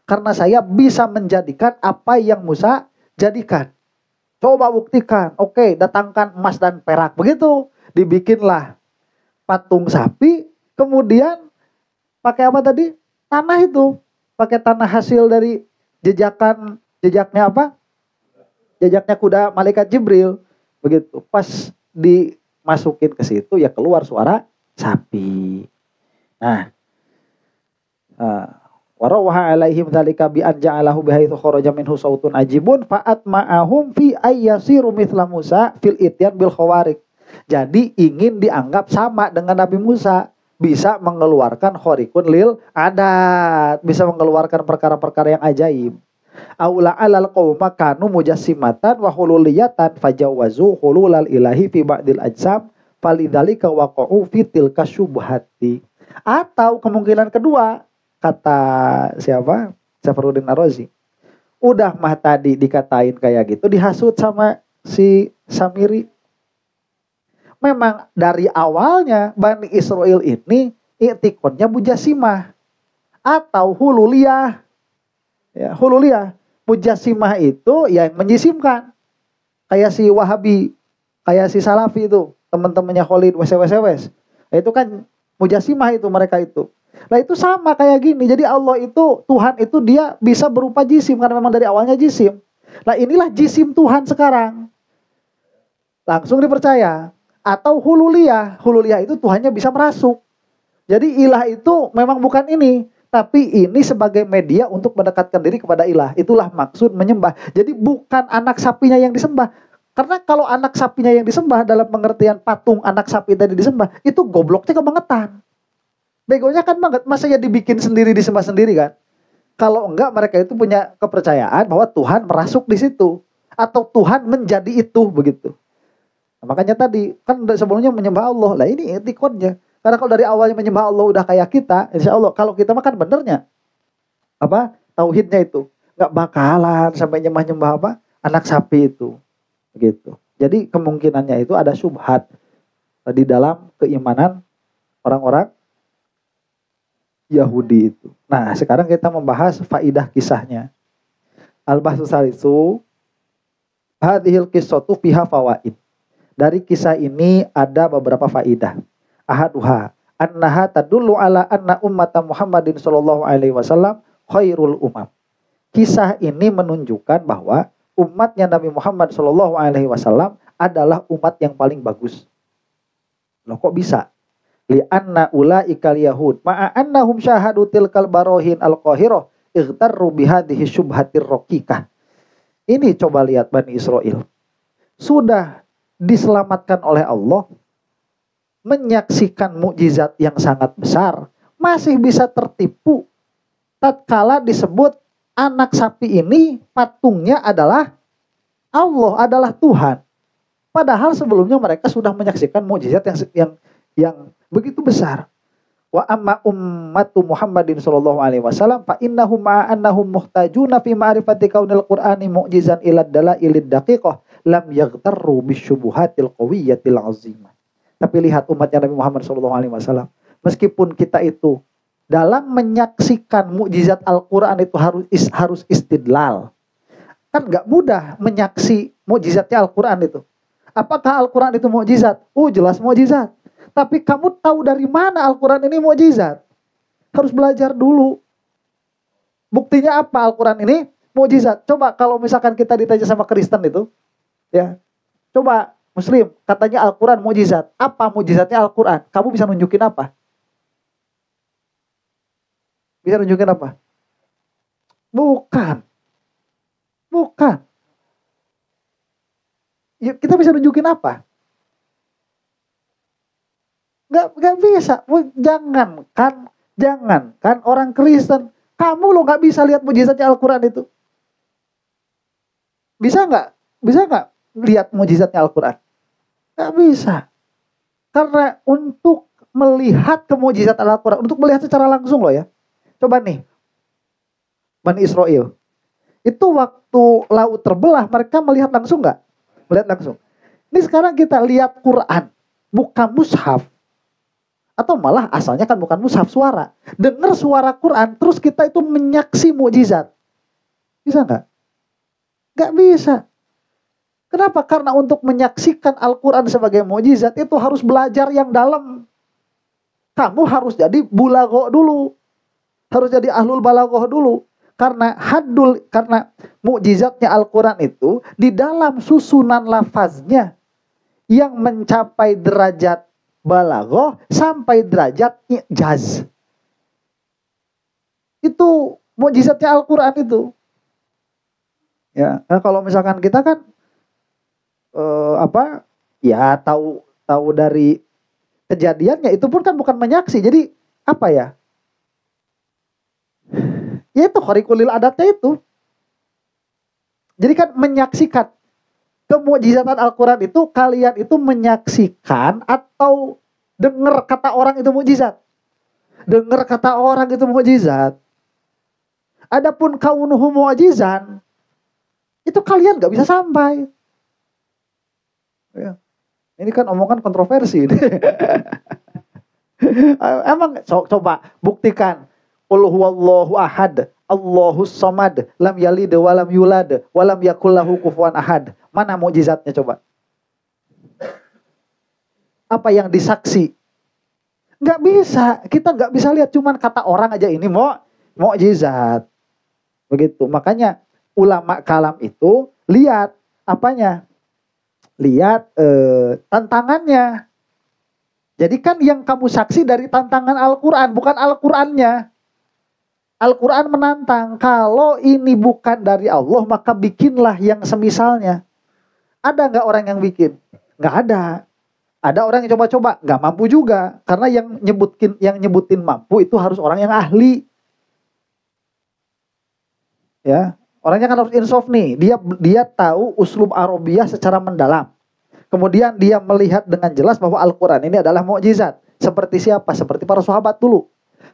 Karena saya bisa menjadikan apa yang Musa jadikan. Coba buktikan. Oke, datangkan emas dan perak. Begitu. Dibikinlah patung sapi. Kemudian pakai apa tadi? Tanah itu. Pakai tanah hasil dari jejaknya apa? Jejaknya kuda malaikat Jibril. Begitu. Pas masukin ke situ ya keluar suara sapi. Nah, warawaha alaihim dzalika bi an ja'alahu bihaitsu kharaja minhu sautun ajibun fa'at ma'ahum fi ayyasiru mithla Musa fil ityan bil khawarik. Jadi ingin dianggap sama dengan Nabi Musa, bisa mengeluarkan khorikun lil adat, bisa mengeluarkan perkara-perkara yang ajaib. Aula alal qauma kanu mujassimatan wa hululiyatan fajawazu hululal ilahi fi ba'dil ajsam falidzalika waqa'u fi tilka syubhati. Atau kemungkinan kedua, kata siapa? Safaruddin Ar-Razi. Udah mah tadi dikatain kayak gitu, dihasut sama si Samiri. Memang dari awalnya Bani Israel ini i'tiqadnya mujassimah atau hululiyah. Ya, hululiyah. Mujassimah itu yang menjisimkan. Kayak si Wahabi, kayak si Salafi itu, teman-temannya Khalid wes. Itu kan mujassimah itu mereka itu. Nah itu sama kayak gini. Jadi Allah itu, Tuhan itu dia bisa berupa jisim karena memang dari awalnya jisim. Nah inilah jisim Tuhan sekarang. Langsung dipercaya. Atau hululiyah. Hululiyah itu Tuhannya bisa merasuk. Jadi ilah itu memang bukan ini, tapi ini sebagai media untuk mendekatkan diri kepada ilah. Itulah maksud menyembah. Jadi bukan anak sapinya yang disembah. Karena kalau anak sapinya yang disembah dalam pengertian patung anak sapi tadi disembah, itu gobloknya kebangetan. Begonya kan banget, masa ya dibikin sendiri, disembah sendiri kan? Kalau enggak, mereka itu punya kepercayaan bahwa Tuhan merasuk di situ. Atau Tuhan menjadi itu, begitu. Nah, makanya tadi, kan sebelumnya menyembah Allah. Lah ini etikodnya. Karena kalau dari awalnya menyembah Allah udah kayak kita, insya Allah, kalau kita makan benernya, tauhidnya itu. Nggak bakalan sampai nyembah-nyembah anak sapi itu. Begitu. Jadi kemungkinannya itu ada syubhat di dalam keimanan orang-orang Yahudi itu. Nah, sekarang kita membahas faidah kisahnya. Al-bahsu salisu hadhil qissatu fiha fawaid. Dari kisah ini ada beberapa faidah. Ahaduha annaha tadullu ala anna ummata Muhammadin sallallahu alaihi wasallam khairul umam. Kisah ini menunjukkan bahwa umatnya Nabi Muhammad sallallahu alaihi wasallam adalah umat yang paling bagus. Loh kok bisa? Li anna ulaikal yahud ma'a annahum syahadu tilkal barohin al-qahirah ightarru bihadhihi syubhatir raqiqah. Ini coba lihat Bani Israel. Sudah diselamatkan oleh Allah, menyaksikan mukjizat yang sangat besar, masih bisa tertipu tatkala disebut anak sapi ini patungnya adalah Allah, adalah Tuhan. Padahal sebelumnya mereka sudah menyaksikan mukjizat yang begitu besar. Wa amma ummatu Muhammadin sallallahu alaihi wasallam fa innahum ma'annahum muhtajuna fi ma'rifati kaunil qur'ani mu'jizan ila dalailid daqiqah lam yaghtarru bisyubuhatil qawiyyatil azimah. Tapi lihat umatnya Nabi Muhammad sallallahu alaihi wasallam, meskipun kita itu dalam menyaksikan mukjizat Al-Qur'an itu harus istidlal. Kan enggak mudah menyaksi mukjizatnya Al-Qur'an itu. Apakah Al-Qur'an itu mukjizat? Jelas mukjizat. Tapi kamu tahu dari mana Al-Quran ini mukjizat? Harus belajar dulu. Buktinya apa Al-Quran ini mukjizat? Coba kalau misalkan kita ditanya sama Kristen itu, ya, coba Muslim katanya Al-Quran mukjizat. Apa mukjizatnya Al-Quran? Kamu bisa nunjukin apa? Bisa nunjukin apa? Bukan. Ya, kita bisa nunjukin apa? Nggak bisa. Jangankan orang Kristen, kamu lo nggak bisa lihat mukjizatnya Al-Quran itu. Bisa nggak lihat mukjizatnya Al-Quran? Nggak bisa. Karena untuk melihat kemukjizatan Al-Quran, untuk melihat secara langsung loh ya. Coba nih, Bani Israel itu waktu laut terbelah, mereka melihat langsung nggak? Melihat langsung. Ini sekarang kita lihat Quran, bukan mushaf. Atau malah asalnya kan bukan mushaf, suara. Dengar suara Quran, terus kita itu menyaksi mukjizat. Bisa nggak? Nggak bisa. Kenapa? Karena untuk menyaksikan Al-Quran sebagai mukjizat itu harus belajar yang dalam. Kamu harus jadi bulaghah dulu. Harus jadi ahlul balaghah dulu. Karena mukjizatnya Al-Quran itu di dalam susunan lafaznya yang mencapai derajat balaghah sampai derajat i'jaz. Itu mukjizatnya Al-Qur'an itu. Ya, nah kalau misalkan kita kan ya tahu dari kejadiannya, itu pun kan bukan menyaksi. Jadi apa ya? Ya itu khariqulil adatnya itu. Jadi kan menyaksikan kemukjizatan Al-Quran itu, kalian itu menyaksikan atau dengar kata orang itu mukjizat. Dengar kata orang itu mukjizat. Adapun kaunuhu mu'jizan, itu kalian gak bisa sampai. Ya. Ini kan omongan kontroversi. Emang coba buktikan. Qul huwallahu ahad, Allahus samad, lam yalid wa lam yulad wa lam yakul lahu kufuwan ahad. Mana mukjizatnya coba? Apa yang disaksi? Nggak bisa. Kita nggak bisa lihat, cuman kata orang aja ini mukjizat. Begitu. Makanya ulama kalam itu lihat apanya? Lihat tantangannya. Jadi kan yang kamu saksi dari tantangan Al-Quran, bukan Al-Qurannya. Al-Quran menantang, kalau ini bukan dari Allah, maka bikinlah yang semisalnya. Ada nggak orang yang bikin? Nggak ada. Ada orang yang coba-coba, nggak mampu juga. Karena yang nyebutin mampu itu harus orang yang ahli. Ya, orangnya kan harus insaf nih. Dia tahu uslub Arabiyah secara mendalam. Kemudian dia melihat dengan jelas bahwa Al-Quran ini adalah mukjizat. Seperti siapa? Seperti para sahabat dulu.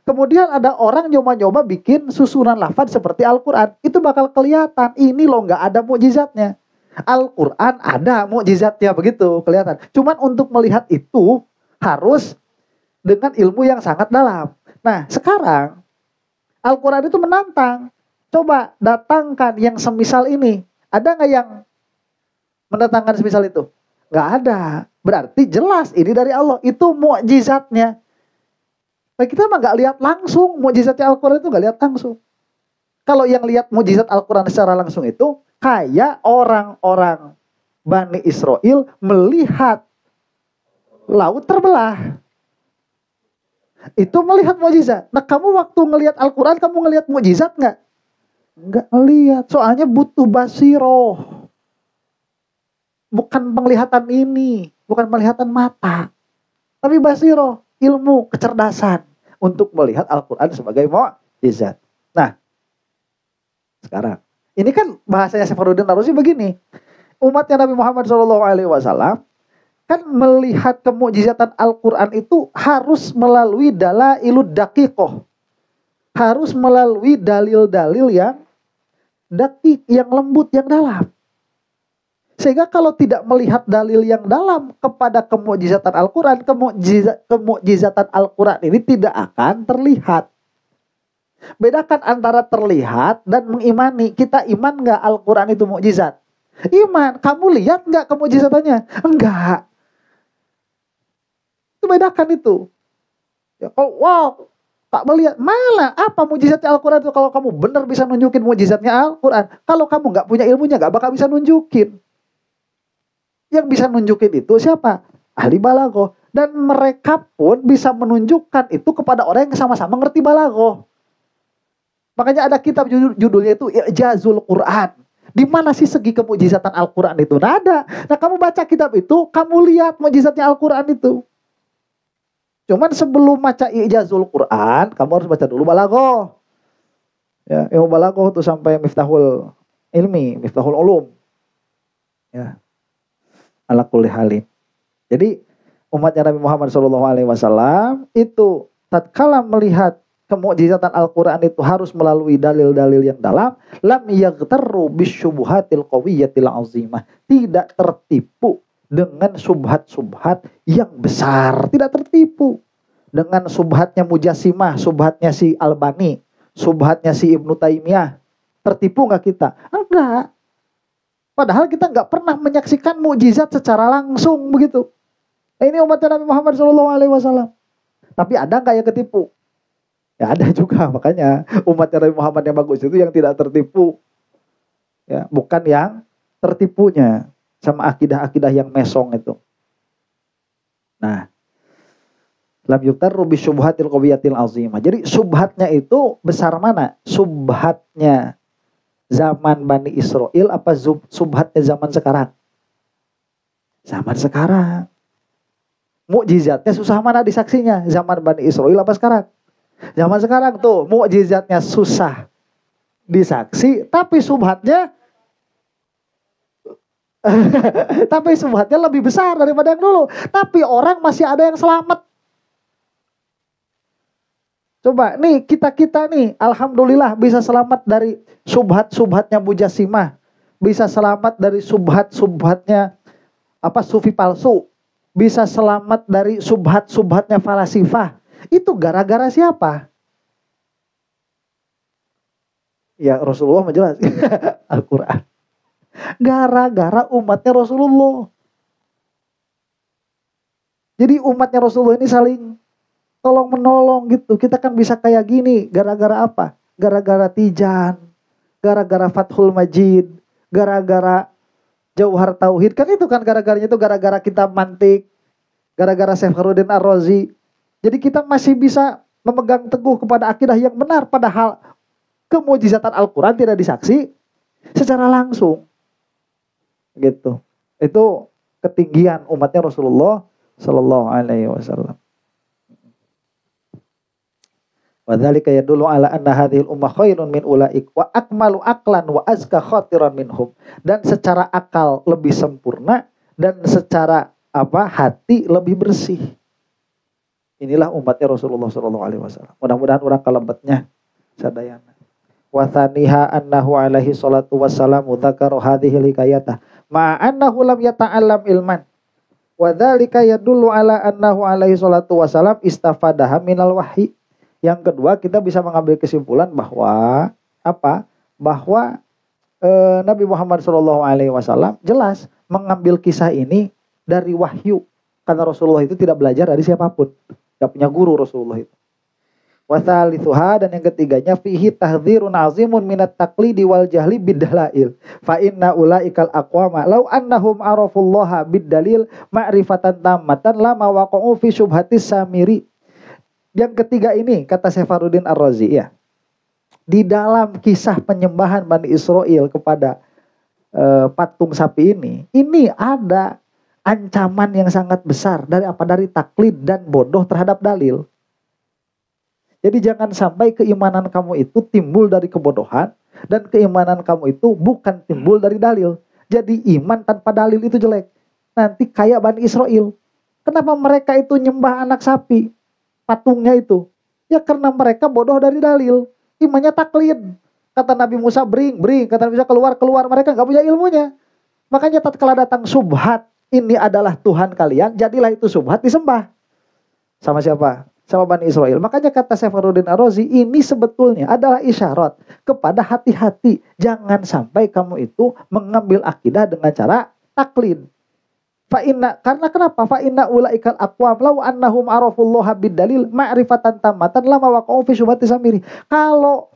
Kemudian ada orang nyoba-nyoba bikin susunan lafaz seperti Al-Quran. Itu bakal kelihatan. Ini loh nggak ada mukjizatnya. Al-Quran ada mukjizatnya, begitu kelihatan. Cuman untuk melihat itu harus dengan ilmu yang sangat dalam. Nah sekarang Al-Quran itu menantang. Coba datangkan yang semisal ini. Ada nggak yang mendatangkan semisal itu? Nggak ada. Berarti jelas ini dari Allah. Itu mukjizatnya. Nah, kita mah nggak lihat langsung mukjizatnya Al-Quran itu, nggak lihat langsung. Kalau yang lihat mukjizat Al-Quran secara langsung itu kayak orang-orang Bani Israel melihat laut terbelah. Itu melihat mukjizat. Nah kamu waktu ngelihat Al-Quran, kamu ngelihat mukjizat nggak? Nggak ngelihat. Soalnya butuh basiroh. Bukan penglihatan ini, bukan penglihatan mata, tapi basiroh. Ilmu, kecerdasan untuk melihat Al-Quran sebagai mukjizat. Nah, sekarang ini kan bahasanya Safaruddin Ar-Razi begini. Umatnya Nabi Muhammad SAW kan melihat kemukjizatan Al-Quran itu harus melalui dalailud daqiqoh. Harus melalui dalil-dalil yang daqiq, yang lembut, yang dalam. Sehingga kalau tidak melihat dalil yang dalam kepada kemukjizatan Al-Quran, kemukjizatan Al-Quran ini tidak akan terlihat. Bedakan antara terlihat dan mengimani. Kita iman nggak Al-Quran itu mukjizat? Iman. Kamu lihat nggak kemukjizatannya? Enggak. Itu bedakan itu. Ya, kalau wow, tak melihat, malah apa mukjizatnya Al-Quran itu? Kalau kamu benar bisa nunjukin mukjizatnya Al-Quran, kalau kamu nggak punya ilmunya nggak bakal bisa nunjukin. Yang bisa nunjukin itu siapa? Ahli balaghah. Dan mereka pun bisa menunjukkan itu kepada orang yang sama-sama ngerti balaghah. Makanya ada kitab judulnya itu I'jazul Quran. Di mana sih segi kemukjizatan Al-Quran itu? Nah ada. Nah kamu baca kitab itu, kamu lihat mukjizatnya Al-Quran itu. Cuman sebelum baca I'jazul Quran, kamu harus baca dulu balaghah. Ya, ilmu balaghah itu sampai Miftahul Ilmi, Miftahul Ulum. Ya. Ala kulli halin. Jadi umatnya Nabi Muhammad SAW itu tatkala melihat kemukjizatan Al-Quran itu harus melalui dalil-dalil yang dalam, lam yaghtarru bisyubuhatil qawiyyatil azimah. Tidak tertipu dengan subhat-subhat yang besar, tidak tertipu dengan subhatnya Mujassimah, subhatnya si Albani, subhatnya si Ibnu Taimiyah. Tertipu nggak kita? Enggak. Padahal kita nggak pernah menyaksikan mukjizat secara langsung begitu. Ini umatnya Nabi Muhammad SAW. Tapi ada nggak yang ketipu? Ya ada juga. Makanya umatnya Nabi Muhammad yang bagus itu yang tidak tertipu. Ya, bukan yang tertipunya sama akidah-akidah yang mesong itu. Nah, lam yuktarru bi syubhatil qawiyatil azimah. Jadi subhatnya itu besar mana? Subhatnya zaman Bani Israel apa subhatnya zaman sekarang? Zaman sekarang. Mukjizatnya susah mana disaksinya? Zaman Bani Israel apa sekarang? Zaman sekarang tuh mukjizatnya susah disaksi, tapi subhatnya tapi subhatnya lebih besar daripada yang dulu. Tapi orang masih ada yang selamat. Coba nih kita nih alhamdulillah bisa selamat dari subhatnya Mujasimah, bisa selamat dari subhatnya sufi palsu, bisa selamat dari subhatnya falasifah. Itu gara-gara siapa? Ya Rasulullah menjelas Al-Quran. Gara-gara umatnya Rasulullah. Jadi umatnya Rasulullah ini saling tolong menolong gitu. Kita kan bisa kayak gini gara-gara apa? Gara-gara Tijan, gara-gara Fathul Majid, gara-gara Jauhar Tauhid. Kan itu kan gara-garanya itu gara-gara kita mantik, gara-gara Syekh Fakhruddin Ar-Razi. Jadi kita masih bisa memegang teguh kepada akidah yang benar, padahal kemujizatan Al-Quran tidak disaksi secara langsung. Gitu. Itu ketinggian umatnya Rasulullah Sallallahu Alaihi Wasallam. Wadzalika yadullu ala anna hadhil ummah khairun min ulaik wa akmalu aqlan wa azka khatiran minhum. Dan secara akal lebih sempurna dan secara hati lebih bersih. Inilah umatnya Rasulullah sallallahu alaihi wasallam. Mudah-mudahan orang kalebetnya sadayana. Wa thaniha annahu alaihi salatu wassalamu dzakara hadhihi hikayatah ma annahu lam yata'allam ilman. Wa dzalika yadullu ala annahu alaihi salatu wassalam istafadaha minal wahyi. Yang kedua, kita bisa mengambil kesimpulan bahwa bahwa Nabi Muhammad SAW jelas mengambil kisah ini dari wahyu, karena Rasulullah itu tidak belajar dari siapapun, tidak punya guru Rasulullah itu. Wathalithuha, dan yang ketiganya fihi tahdzirun azimun minat taqlidi wal jahli bid-dalail. Fa inna ulaikal aqwama law annahum arafullaha bid-dalil ma'rifatan tammatan lama waqa'u fi syubhatis samiri. Yang ketiga ini, kata Syekh Fakhruddin Ar-Razi, ya, di dalam kisah penyembahan Bani Israel kepada patung sapi ini ada ancaman yang sangat besar dari taklid dan bodoh terhadap dalil. Jadi jangan sampai keimanan kamu itu timbul dari kebodohan, dan keimanan kamu itu bukan timbul dari dalil. Jadi iman tanpa dalil itu jelek. Nanti kayak Bani Israel. Kenapa mereka itu nyembah anak sapi? Patungnya itu, ya karena mereka bodoh dari dalil, imannya taklid. Kata Nabi Musa bring, kata Nabi Musa keluar, mereka nggak punya ilmunya. Makanya tatkala datang subhat, ini adalah Tuhan kalian, jadilah itu subhat disembah. Sama siapa? Sama Bani Israel. Makanya kata Syekh Fakhruddin Ar-Razi, ini sebetulnya adalah isyarat kepada hati-hati, jangan sampai kamu itu mengambil akidah dengan cara taklid. Karena kenapa? Fa inna ulaikal aqwam law annahum arafullaha bid-dalil ma'rifatan tammatan lama waqa'u fi syubhati samiri. Kalau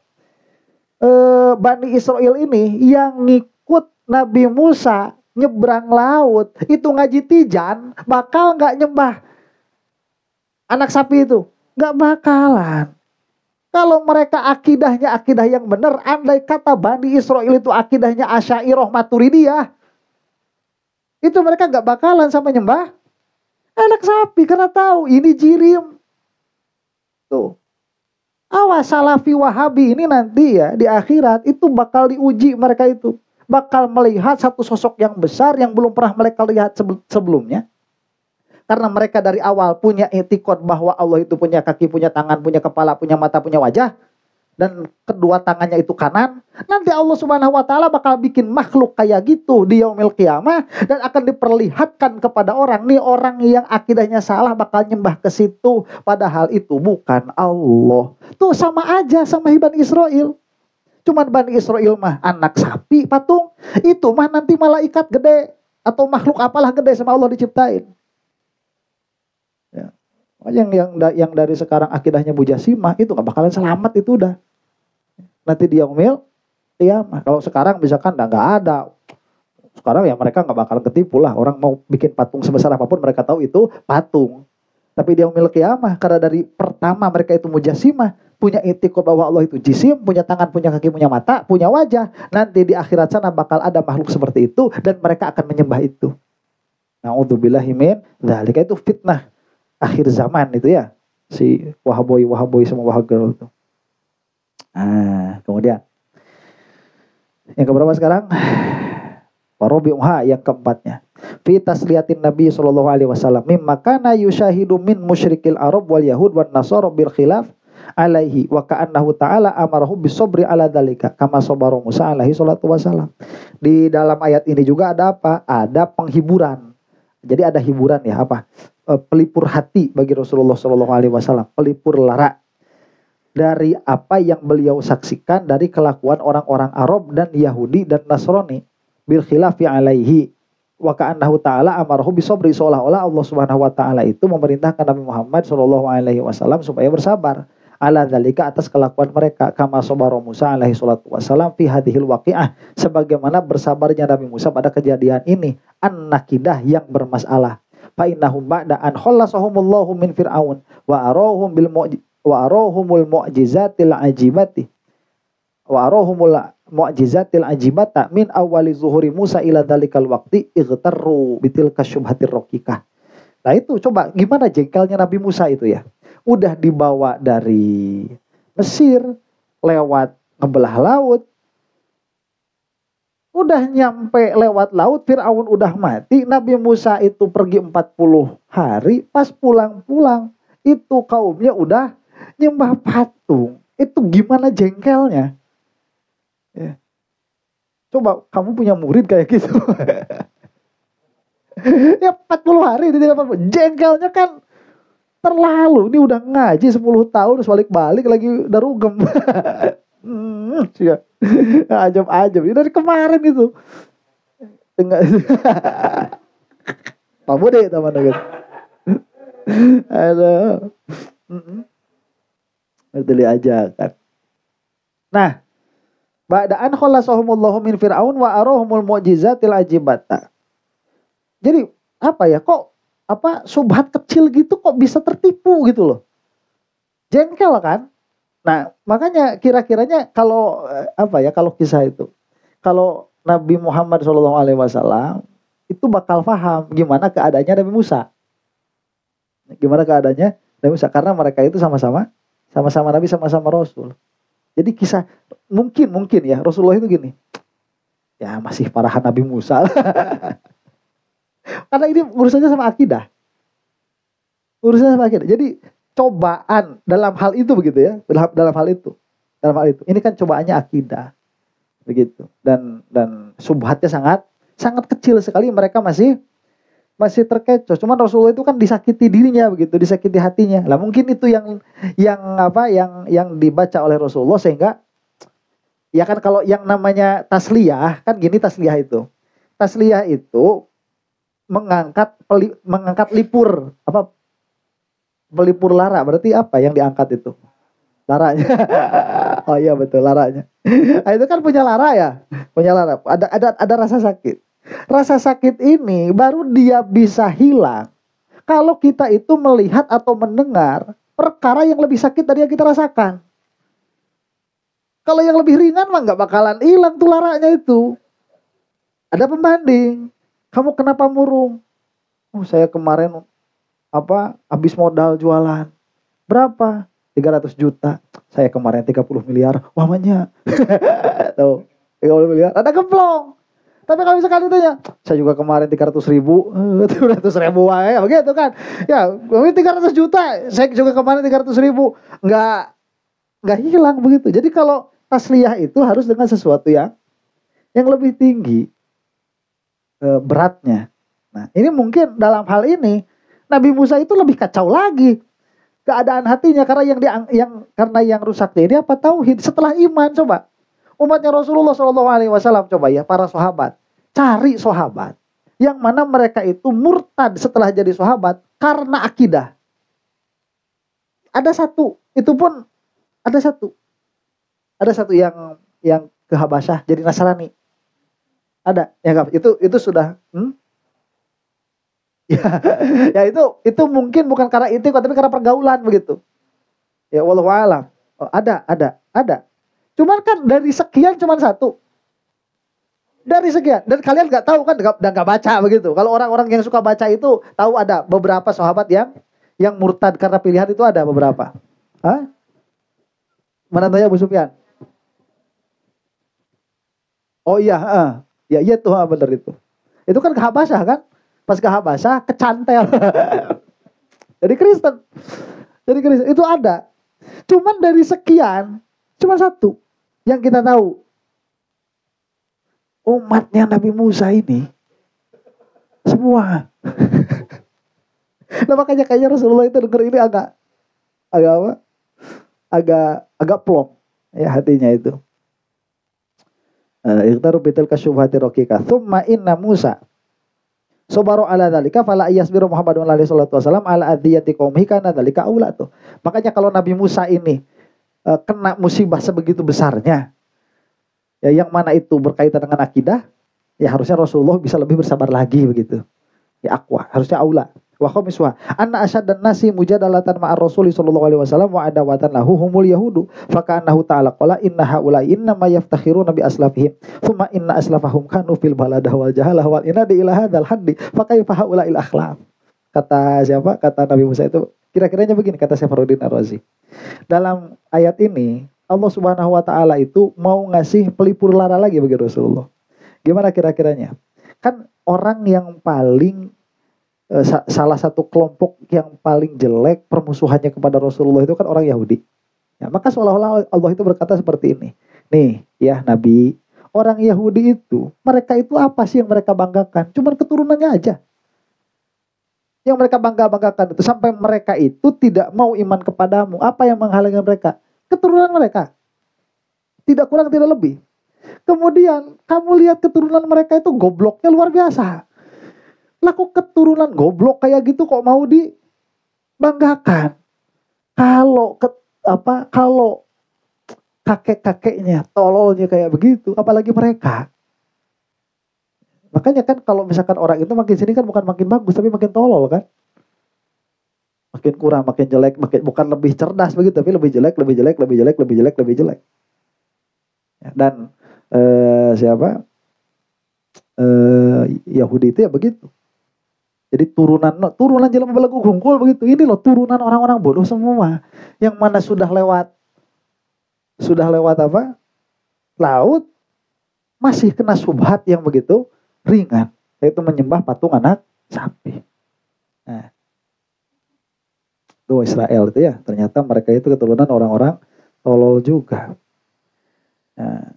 Bani Israel ini yang ngikut Nabi Musa nyebrang laut, itu ngaji Tijan, bakal nggak nyembah anak sapi itu? Nggak bakalan. Kalau mereka akidahnya akidah yang benar, andai kata Bani Israel itu akidahnya Asy'ariyah Maturidiyah, itu mereka gak bakalan sampai nyembah anak sapi, karena tahu ini jirim. Tuh. Awas Salafi Wahabi ini nanti ya di akhirat itu bakal diuji, mereka itu bakal melihat satu sosok yang besar yang belum pernah mereka lihat sebelumnya. Karena mereka dari awal punya etikot bahwa Allah itu punya kaki, punya tangan, punya kepala, punya mata, punya wajah, dan kedua tangannya itu kanan. Nanti Allah Subhanahu wa taala bakal bikin makhluk kayak gitu di yaumil qiyamah, dan akan diperlihatkan kepada orang, nih orang yang akidahnya salah bakal nyembah ke situ, padahal itu bukan Allah. Tuh sama aja sama Bani Israel. Cuman Bani Israel mah anak sapi patung, itu mah nanti malaikat gede atau makhluk apalah gede sama Allah diciptain. Ya. Yang dari sekarang akidahnya Mujasimah itu gak bakalan selamat, itu udah. Nanti di yaumil qiyamah. Kalau sekarang misalkan nggak ada Sekarang ya mereka nggak bakal ketipu lah. Orang mau bikin patung sebesar apapun mereka tahu itu patung. Tapi di yaumil qiyamah, karena dari pertama mereka itu mujassimah, punya i'tiqad bahwa Allah itu jisim, punya tangan, punya kaki, punya mata, punya wajah. Nanti di akhirat sana bakal ada makhluk seperti itu dan mereka akan menyembah itu. Na'udzubillahi min dzalika, itu fitnah akhir zaman itu ya. Si wahaboy sama wahagirl itu. Nah, kemudian yang keberapa sekarang? Warabi'uha, yang keempatnya. Fi tasliyatin Nabi sallallahu alaihi wasallam mimma kana yushahidu min musyrikil Arab wal Yahud wan Nasara bil khilaf alaihi wa ka'annahu ta'ala amarahu bisobri ala dzalika kama sabara Musa alaihi salatu wasallam. Di dalam ayat ini juga ada apa? Ada penghiburan. Jadi ada hiburan ya, apa? Pelipur hati bagi Rasulullah sallallahu alaihi wasallam, pelipur lara dari apa yang beliau saksikan dari kelakuan orang-orang Arab dan Yahudi dan Nasrani bil khilafi alaihi wa ka'annahu ta'ala amarahu bisobri, seolah-olah Allah Subhanahu wa taala itu memerintahkan Nabi Muhammad sallallahu alaihi wasallam supaya bersabar ala dzalika, atas kelakuan mereka, kama sabara Musa alaihi salatu wasallam fi hadhil waqi'ah, sebagaimana bersabarnya Nabi Musa pada kejadian ini, an-nakidah, yang bermasalah. Fa innahum ba'da an khallasahumullahu min fir'aun wa arahumul mu'jizatil ajibati wa arahumul mu'jizatil ajibata min awali zuhuri Musa ila dzalikal waqti ightarru bitilka syubhatir raqiqah. Nah itu coba gimana jengkelnya Nabi Musa itu ya. Udah dibawa dari Mesir lewat ngebelah laut. Udah nyampe lewat laut, Fir'aun udah mati, Nabi Musa itu pergi 40 hari, pas pulang-pulang itu kaumnya udah nyembah patung. Itu gimana jengkelnya? Ya. Coba kamu punya murid kayak gitu. Ya 40 hari di 40. Jengkelnya kan terlalu. Ini udah ngaji 10 tahun terus balik-balik lagi udah rugem. Ajab-ajab. Ini dari kemarin itu. Enggak. Pak Budi teman gitu. Aduh. Itu aja kan. Nah, ba'da'an khallasahumullahu min fir'aun wa arahumul mu'jizatil ajibata. Jadi apa ya, kok apa subhat kecil gitu kok bisa tertipu gitu loh. Jengkel kan? Nah, makanya kira-kiranya kalau apa ya, kalau kisah itu, kalau Nabi Muhammad SAW itu bakal paham gimana keadaannya Nabi Musa. Gimana keadaannya Nabi Musa, karena mereka itu sama-sama Nabi, sama-sama Rasul. Jadi kisah mungkin ya Rasulullah itu gini. Ya masih parahan Nabi Musa. Karena ini urusannya sama akidah. Jadi cobaan dalam hal itu begitu ya. Dalam hal itu. Ini kan cobaannya akidah. Begitu. Dan subhatnya sangat kecil sekali, mereka masih terkecoh. Cuman Rasulullah itu kan disakiti dirinya begitu, disakiti hatinya. Lah mungkin itu yang dibaca oleh Rasulullah, sehingga ya kan kalau yang namanya tasliyah kan gini, tasliyah itu mengangkat lipur, apa, pelipur lara, berarti apa yang diangkat itu? Laranya. Oh iya betul, laranya. Nah, itu kan punya lara ya, ada rasa sakit. Rasa sakit ini baru dia bisa hilang kalau kita itu melihat atau mendengar perkara yang lebih sakit dari yang kita rasakan. Kalau yang lebih ringan mah nggak bakalan hilang tuh laranya itu. Ada pembanding. Kamu kenapa murung? Oh, saya kemarin habis modal jualan. Berapa? 300 juta. Saya kemarin 30 miliar. Wah, banyak. Tuh, 30 miliar. Ada gemplong. Tapi kalau misalkan ditanya, saya juga kemarin 300 ribu, 300 ribu ya, begitu kan. Ya, 300 juta, saya juga kemarin 300 ribu. Nggak hilang begitu. Jadi kalau tasliyah itu harus dengan sesuatu yang lebih tinggi beratnya. Nah, ini mungkin dalam hal ini, Nabi Musa itu lebih kacau lagi keadaan hatinya, karena yang rusaknya ini apa? Tauhid. Setelah iman, coba. Umatnya Rasulullah SAW, coba ya, para sahabat, cari sahabat yang mana mereka itu murtad setelah jadi sahabat karena akidah. Ada satu yang ke Habasyah jadi Nasrani. Ada. Ya enggak? Itu sudah ya, ya itu mungkin bukan karena itu tapi karena pergaulan begitu. Ya wallahu a'lam. Oh, ada. Cuman kan dari sekian cuman satu. Dari sekian. Dan kalian nggak tahu kan dan nggak baca begitu. Kalau orang-orang yang suka baca itu tahu ada beberapa sahabat yang murtad karena pilihan itu ada beberapa. Hah? Menantunya Abu Sufyan. Oh iya, ya iya tuh benar itu. Itu kan ke Habasyah kan? Pas ke Habasyah kecantel. Jadi Kristen. Itu ada. Cuman dari sekian, cuma satu yang kita tahu. Umatnya Nabi Musa ini semua. Nah makanya kayaknya Rasulullah itu denger ini agak apa? Agak plong ya hatinya itu. Iqtaru bitil kasyubhati raqika thumma inna Musa sabaru ala dzalika fala yasbiru Muhammadun alaihi salatu wasallam ala adiyati qaumihi kana dzalika aula tuh. Makanya kalau Nabi Musa ini kena musibah sebegitu besarnya, ya yang mana itu berkaitan dengan akidah, ya harusnya Rasulullah bisa lebih bersabar lagi begitu. Ya aqwa, harusnya aula. Wa khamiswa anna asyaddan nasi mujadalatan ma'ar Rasul sallallahu alaihi wasallam wa adawatan lahu humul yahudu fa ka'annahu ta'ala qala inna haula inna ma yaftakhiruna bi aslafihim thumma inna aslafahum kanu fil baladah wal jahalah wal inadi ila hadzal haddi fa kayfa haula il akhlaq. Kata siapa? Kata Nabi Musa itu kira-kiranya begini, kata Safaruddin Ar-Razi. Dalam ayat ini Allah Subhanahu wa taala itu mau ngasih pelipur lara lagi bagi Rasulullah. Gimana kira-kiranya? Kan orang yang paling salah satu kelompok yang paling jelek permusuhannya kepada Rasulullah itu kan orang Yahudi. Ya, maka seolah-olah Allah itu berkata seperti ini. Nih, ya Nabi, orang Yahudi itu, mereka itu apa sih yang mereka banggakan? Cuman keturunannya aja. Yang mereka banggakan itu sampai mereka itu tidak mau iman kepadamu. Apa yang menghalangi mereka? Keturunan mereka. Tidak kurang tidak lebih. Kemudian kamu lihat keturunan mereka itu gobloknya luar biasa. Laku keturunan goblok kayak gitu kok mau dibanggakan? Kalau kalau kakek-kakeknya tololnya kayak begitu, apalagi mereka. Makanya kan kalau misalkan orang itu makin sini kan bukan makin bagus tapi makin tolol kan? Makin kurang, makin jelek, bukan lebih cerdas begitu tapi lebih jelek. Dan Yahudi itu ya begitu. Jadi turunan jelema belagu gungkul begitu. Ini loh turunan orang-orang bodoh semua. Yang mana sudah lewat apa? Laut masih kena subhat yang begitu ringan, yaitu menyembah patung anak sapi. Nah, itu Israel itu ya. Ternyata mereka itu keturunan orang-orang tolol juga. Nah,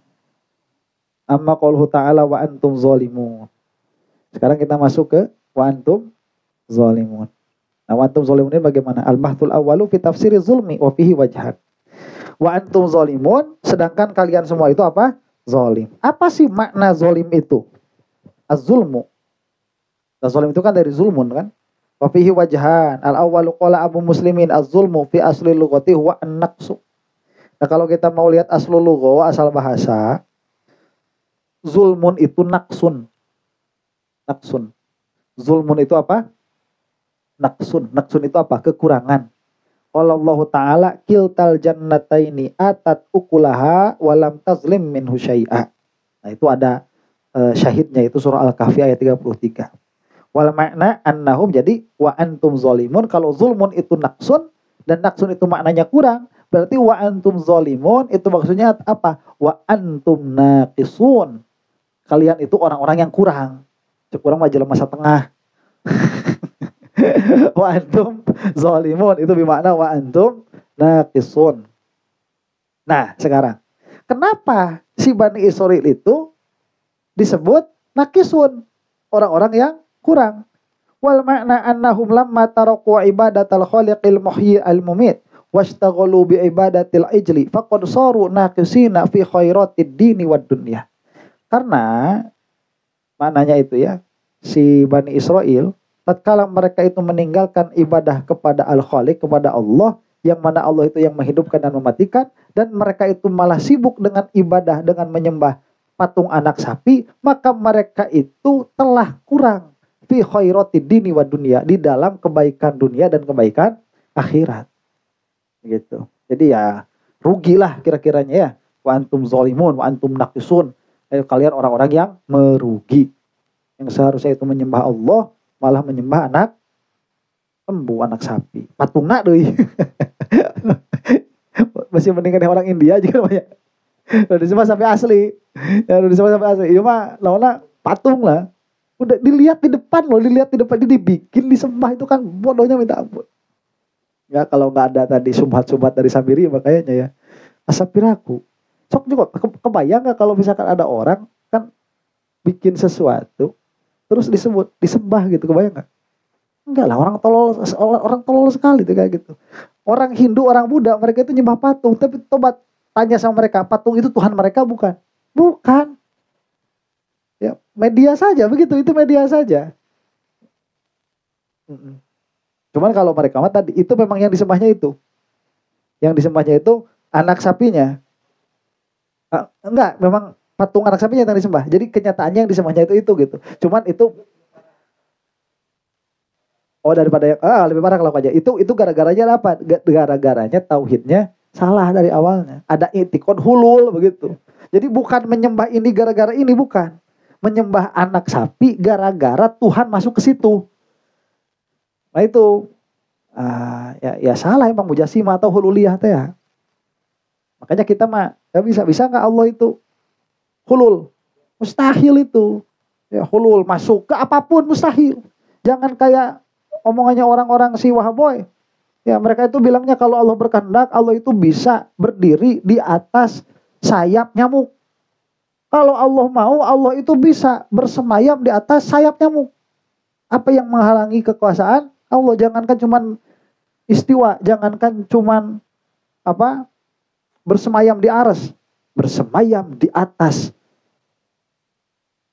amma qauluhu ta'ala wa antum zalimun. Sekarang kita masuk ke wa antum zalimun. Nah, wa antum zalimun ini bagaimana? Al-mahtul awwalu fi tafsiri zulmi wa fihi wajhan. Wa antum zalimun, sedangkan kalian semua itu apa? Zalim. Apa sih makna zalim itu? Az-zulmu. Nah, zalim itu kan dari zulmun kan? Wa fihi wajhan. Al-awwalu qala Abu Muslimin az-zulmu fi asli lughati huwa an-naqsu. Nah, kalau kita mau lihat aslul lugha, asal bahasa, zulmun itu naqsun. Naqsun. Zulmun itu apa? Naqsun. Naqsun itu apa? Kekurangan. Qala Allah Ta'ala kiltal jannataini atat ukulaha walam tazlim minhu syai'a. Nah, itu ada syahidnya, itu surah Al-Kahfi ayat 33. Wal makna annahum, jadi wa antum zalimun, kalau zulmun itu naqsun dan naqsun itu maknanya kurang, berarti wa antum zalimun itu maksudnya apa? Wa antum naqisun. Kalian itu orang-orang yang kurang. Kurang majalah masa tengah. Wa antum zalimun itu bermakna wa antum naqisun. Nah, sekarang kenapa si Bani Israil itu disebut naqisun, orang-orang yang kurang? Wal makna annahum lamma taraku ibadatal khaliqil muhyi al mumit washtaghalu bi ibadatil ijli faqad saru naqisina fi khairatid dini wad dunya. Karena maknanya itu ya, si Bani Israil tatkala mereka itu meninggalkan ibadah kepada Al-Khaliq, kepada Allah, yang mana Allah itu yang menghidupkan dan mematikan, dan mereka itu malah sibuk dengan ibadah, dengan menyembah patung anak sapi, maka mereka itu telah kurang fi khairatid dini wa dunia, di dalam kebaikan dunia dan kebaikan akhirat. Gitu. Jadi ya rugilah kira-kiranya ya. Wa antum zalimun wa antum naqisun. Ayo kalian orang-orang yang merugi. Yang seharusnya itu menyembah Allah malah menyembah anak lembu, anak sapi. Patungna deui. Masih mendingan orang India juga namanya. Udah disembah sampai asli. Ya udah disembah sampai asli. Iya mah lawana patung lah. Udah dilihat di depan loh, dilihat di depan, dibikin disembah, itu kan bodohnya minta ampun. Ya kalau nggak ada tadi subhat-subhat dari Sabiri makanya ya asapiraku. Sok juga kebayang nggak kalau misalkan ada orang kan bikin sesuatu terus disembah gitu, kebayang nggak? Enggak lah, orang tolol sekali tuh kayak gitu. Orang Hindu, orang Buddha, mereka itu nyembah patung, tapi coba tanya sama mereka, patung itu Tuhan mereka bukan? Bukan. Ya, media saja begitu, itu media saja. Cuman kalau mereka mah tadi itu memang yang disembahnya itu. Yang disembahnya itu anak sapinya. Enggak, memang patung anak sapinya yang disembah. Jadi kenyataannya yang disembahnya itu gitu. Cuman itu daripada yang lebih parah kalau aja. Itu gara-garanya apa? Gara-garanya tauhidnya salah dari awalnya. Ada itikad hulul begitu. Jadi bukan menyembah ini gara-gara ini, bukan. Menyembah anak sapi gara-gara Tuhan masuk ke situ. Nah itu ya salah emang mujasimah atau hululiyah teh ya. Makanya kita mah gak bisa nggak Allah itu hulul? Mustahil itu. Ya hulul masuk ke apapun mustahil. Jangan kayak omongannya orang-orang si Wahaboy. Ya mereka itu bilangnya kalau Allah berkehendak, Allah itu bisa berdiri di atas sayap nyamuk. Kalau Allah mau, Allah itu bisa bersemayam di atas sayap nyamuk. Apa yang menghalangi kekuasaan Allah? Jangankan cuman istiwa, jangankan cuman bersemayam di aras, bersemayam di atas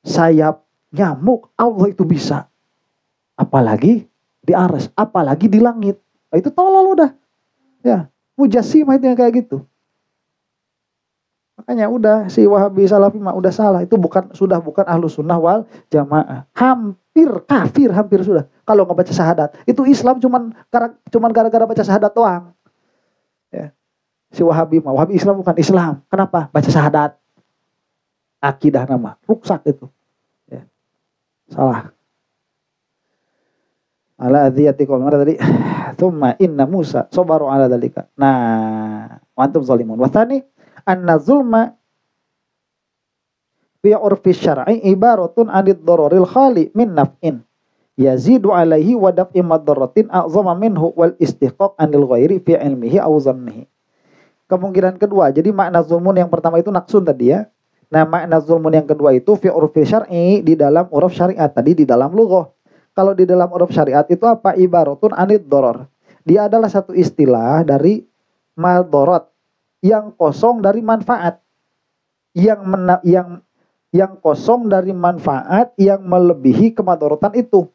sayap nyamuk Allah itu bisa. Apalagi di aras, apalagi di langit. Nah, itu tolol udah. Ya, mujasimah itu yang kayak gitu. Makanya udah si Wahabi Salafi mah udah salah. Itu sudah bukan Ahlus Sunnah wal Jamaah. Hampir kafir, hampir sudah. Kalau nggak baca syahadat, itu Islam cuman gara-gara baca syahadat doang. Ya. Si Wahabi Islam bukan Islam. Kenapa? Baca syahadat. Akidah nama ruksak itu. Ya. Salah. Ala adhiyati qawmin tadi. Tsumma inna Musa sabaru ala dzalika. Nah, wa antum zalimun. Wa tsani anna zulma fi urfi syar'i ibaratun 'anid dararil khali min naf'in yazidu alaihi wa daf'i madarratin a'zama minhu wal istihqaq 'anil ghairi fi ilmihi aw dhannihi. Kemungkinan kedua, jadi makna zulmun yang pertama itu naksun tadi ya. Nah, makna zulmun yang kedua itu fi urfi syar'i, di dalam uruf syariat, tadi di dalam lughah. Kalau di dalam uruf syariat itu apa? Ibaratun 'anid darar. Dia adalah satu istilah dari madarat, yang kosong dari manfaat, yang kosong dari manfaat yang melebihi kemadorotan itu.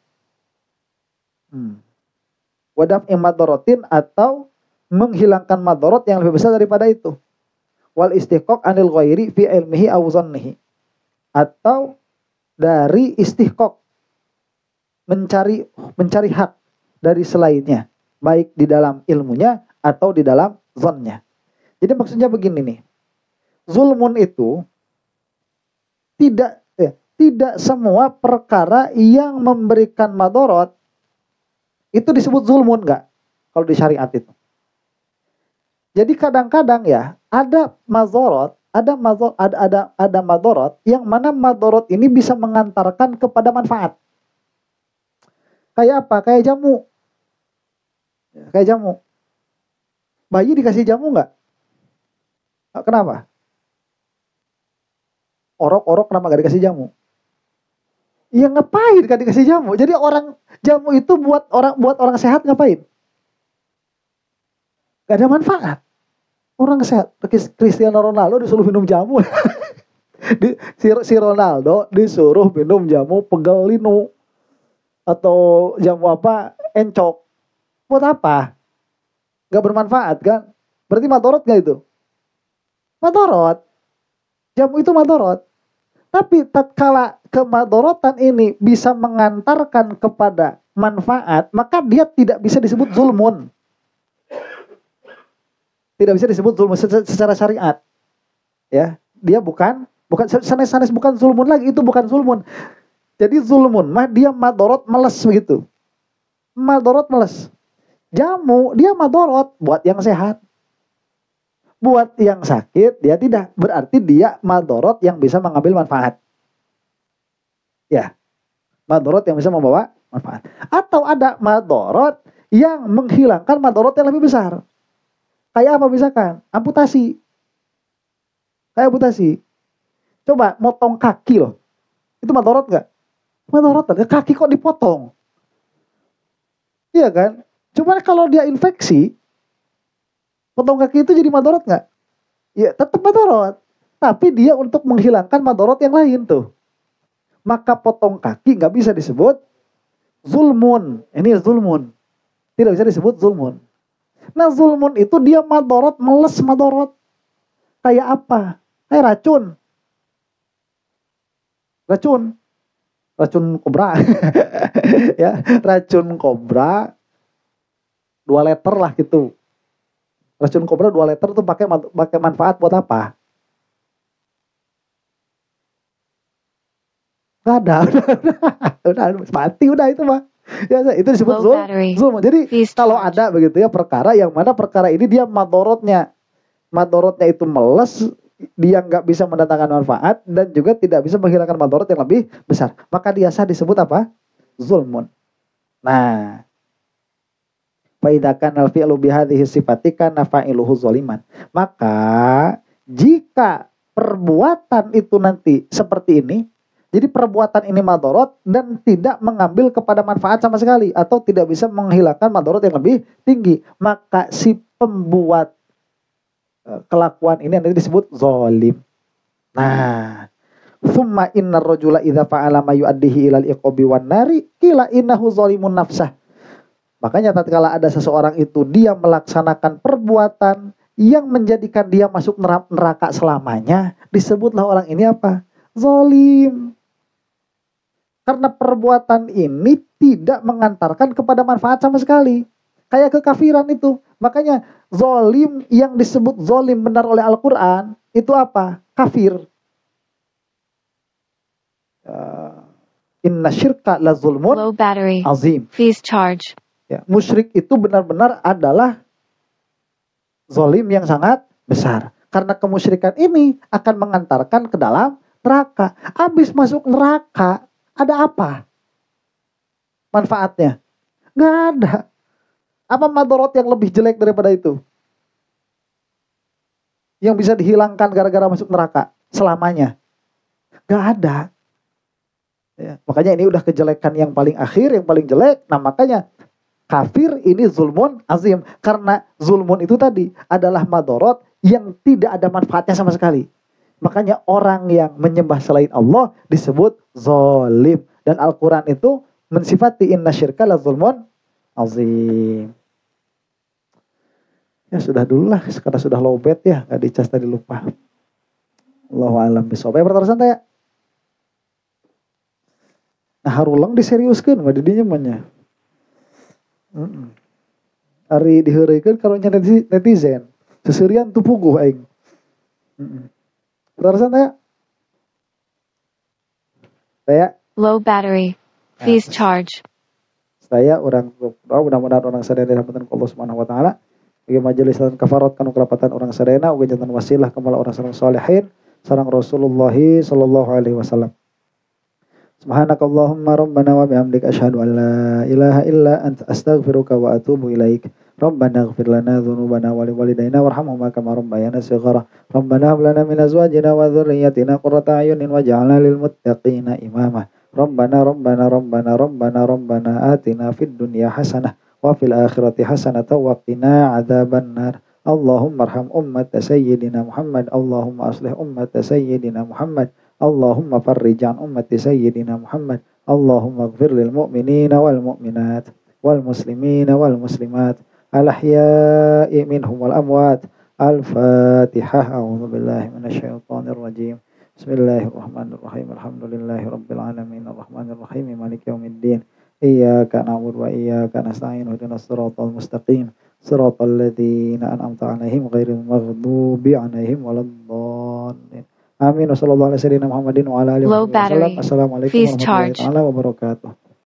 Wadaf imadorotin, atau menghilangkan madorot yang lebih besar daripada itu. Wal istihqaq anil ghairi fi ilmihi aw dhannihi, atau dari istihqaq, mencari hak dari selainnya, baik di dalam ilmunya atau di dalam zonnya. Jadi maksudnya begini nih, zulmun itu tidak semua perkara yang memberikan madorot itu disebut zulmun, enggak? Kalau di syariat itu. Jadi kadang-kadang ya ada madorot, ada madorot yang mana madorot ini bisa mengantarkan kepada manfaat. Kayak apa? Kayak jamu. Kayak jamu. Bayi dikasih jamu enggak? Kenapa? Orok-orok kenapa gak dikasih jamu? Ya ngapain gak dikasih jamu? Jadi jamu itu buat orang sehat ngapain? Gak ada manfaat. Orang sehat. Cristiano Ronaldo disuruh minum jamu. si Ronaldo disuruh minum jamu pegelinu atau jamu apa? Encok. Buat apa? Gak bermanfaat kan? Berarti madorot gak itu? Madorot. Jamu itu madorot. Tapi tatkala kemadorotan ini bisa mengantarkan kepada manfaat, maka dia tidak bisa disebut zulmun. Tidak bisa disebut zulmun secara syariat. Ya, dia bukan sanes bukan zulmun lagi, itu bukan zulmun. Jadi zulmun mah dia madorot meles begitu. Madorot meles. Jamu dia madorot buat yang sehat. Buat yang sakit dia tidak. Berarti dia madorot yang bisa mengambil manfaat. Ya, madorot yang bisa membawa manfaat. Atau ada madorot yang menghilangkan madorot yang lebih besar. Kayak apa misalkan? Amputasi. Kayak amputasi. Coba motong kaki loh. Itu madorot nggak? Madorot. Kaki kok dipotong? Iya kan? Cuma kalau dia infeksi, potong kaki itu jadi madorot nggak? Ya tetap madorot. Tapi dia untuk menghilangkan madorot yang lain tuh. Maka potong kaki nggak bisa disebut zulmun. Ini zulmun. Tidak bisa disebut zulmun. Nah zulmun itu dia madorot, meles madorot. Kayak apa? Kayak racun. Racun kobra. Ya, racun kobra 2 liter lah gitu. Racun kobra 2 liter tuh pakai manfaat buat apa? Gak ada. udah mati udah itu mah. Ya, itu disebut zulm. Jadi kalau ada begitu ya perkara yang mana perkara ini dia madorotnya itu meles, dia nggak bisa mendatangkan manfaat dan juga tidak bisa menghilangkan madorot yang lebih besar, maka dia sah disebut apa? Zulmun. Nah, faidakan al-fi'lu bihadhihi sifatika nafa'iluhu zaliman. Maka jika perbuatan itu nanti seperti ini, jadi perbuatan ini madorot dan tidak mengambil kepada manfaat sama sekali atau tidak bisa menghilangkan madorot yang lebih tinggi, maka si pembuat kelakuan ini nanti disebut zalim. Nah, thumma innar rajula idza fa'ala ma yu'addihi ilal iqabi wan nari qila innahu zalimun nafsah. Makanya tatkala ada seseorang itu dia melaksanakan perbuatan yang menjadikan dia masuk neraka selamanya, disebutlah orang ini apa? Zalim. Karena perbuatan ini tidak mengantarkan kepada manfaat sama sekali. Kayak kekafiran itu. Makanya zalim yang disebut zalim benar oleh Al-Quran itu apa? Kafir. Inna syirka la zulmun azim. Please charge. Ya, musyrik itu benar-benar adalah zalim yang sangat besar. Karena kemusyrikan ini akan mengantarkan ke dalam neraka. Habis masuk neraka, ada apa? Manfaatnya? Nggak ada. Apa madorot yang lebih jelek daripada itu? Yang bisa dihilangkan gara-gara masuk neraka selamanya? Nggak ada. Ya, makanya ini udah kejelekan yang paling akhir, yang paling jelek. Nah makanya kafir ini zulmun azim. Karena zulmun itu tadi adalah madorot yang tidak ada manfaatnya sama sekali. Makanya orang yang menyembah selain Allah disebut zalim. Dan Al-Quran itu mensifati inna syirka la zulmun azim. Ya sudah dulu lah, karena sudah lowbat ya, gak dicas tadi lupa. Allahu a'lam bishawab. Pertanyaan saya. Nah harulang diseriuskan gak didinya namanya. Ari diheureukeun karunya netizen. Seserian tuh puguh aing. Pertanyaan saya. Low battery. Please charge. Saya orang mudah-mudahan orang sadaya dirahmatan Allah Subhanahu wa taala. Bagi majelis dan kafarat kanu kelapatan orang sadayana uga jantan wasilah kamala orang sareng salihin sareng Rasulullah sallallahu alaihi wasallam. Subhanakallahumma rabbana wa bihamdika asyhadu an la ilaha illa anta astaghfiruka wa atubu ilaik. Rabbana ighfir lana dzunubana wa liwalidayna warhamhuma kama rabbayana shighara. Rabbana hab lana min azwajina wa dhurriyyatina qurrata a'yunin waj'alna lil muttaqina imama. Rabbana atina fid dunya hasanah wa fil akhirati hasanah wa qina adzabannar. Allahumma arham ummat sayyidina Muhammad. Allahumma aslih ummat sayyidina Muhammad. Allahumma farrij an ummati sayyidina Muhammad. Allahumma ighfir lil mu'minina wal mu'minat wal muslimina wal muslimat al ahya'i minhum wal amwat. Al-Fatihah. A'udzu billahi minasyaitonir rajim. Bismillahirrahmanirrahim. Alhamdulillahirabbil alamin arrahmanir rahim maliki yaumiddin. Iyyaka na'budu wa iyyaka nasta'in ihdinas siratal mustaqim. Siratal ladzina an'amta 'alaihim ghairil maghdubi 'alaihim waladdallin. Amin. Wassallallahu ala sayyidina Muhammadin wa ala alihi Low wasallam. battery. Assalamualaikum Please warahmatullahi charge. taala wabarakatuh.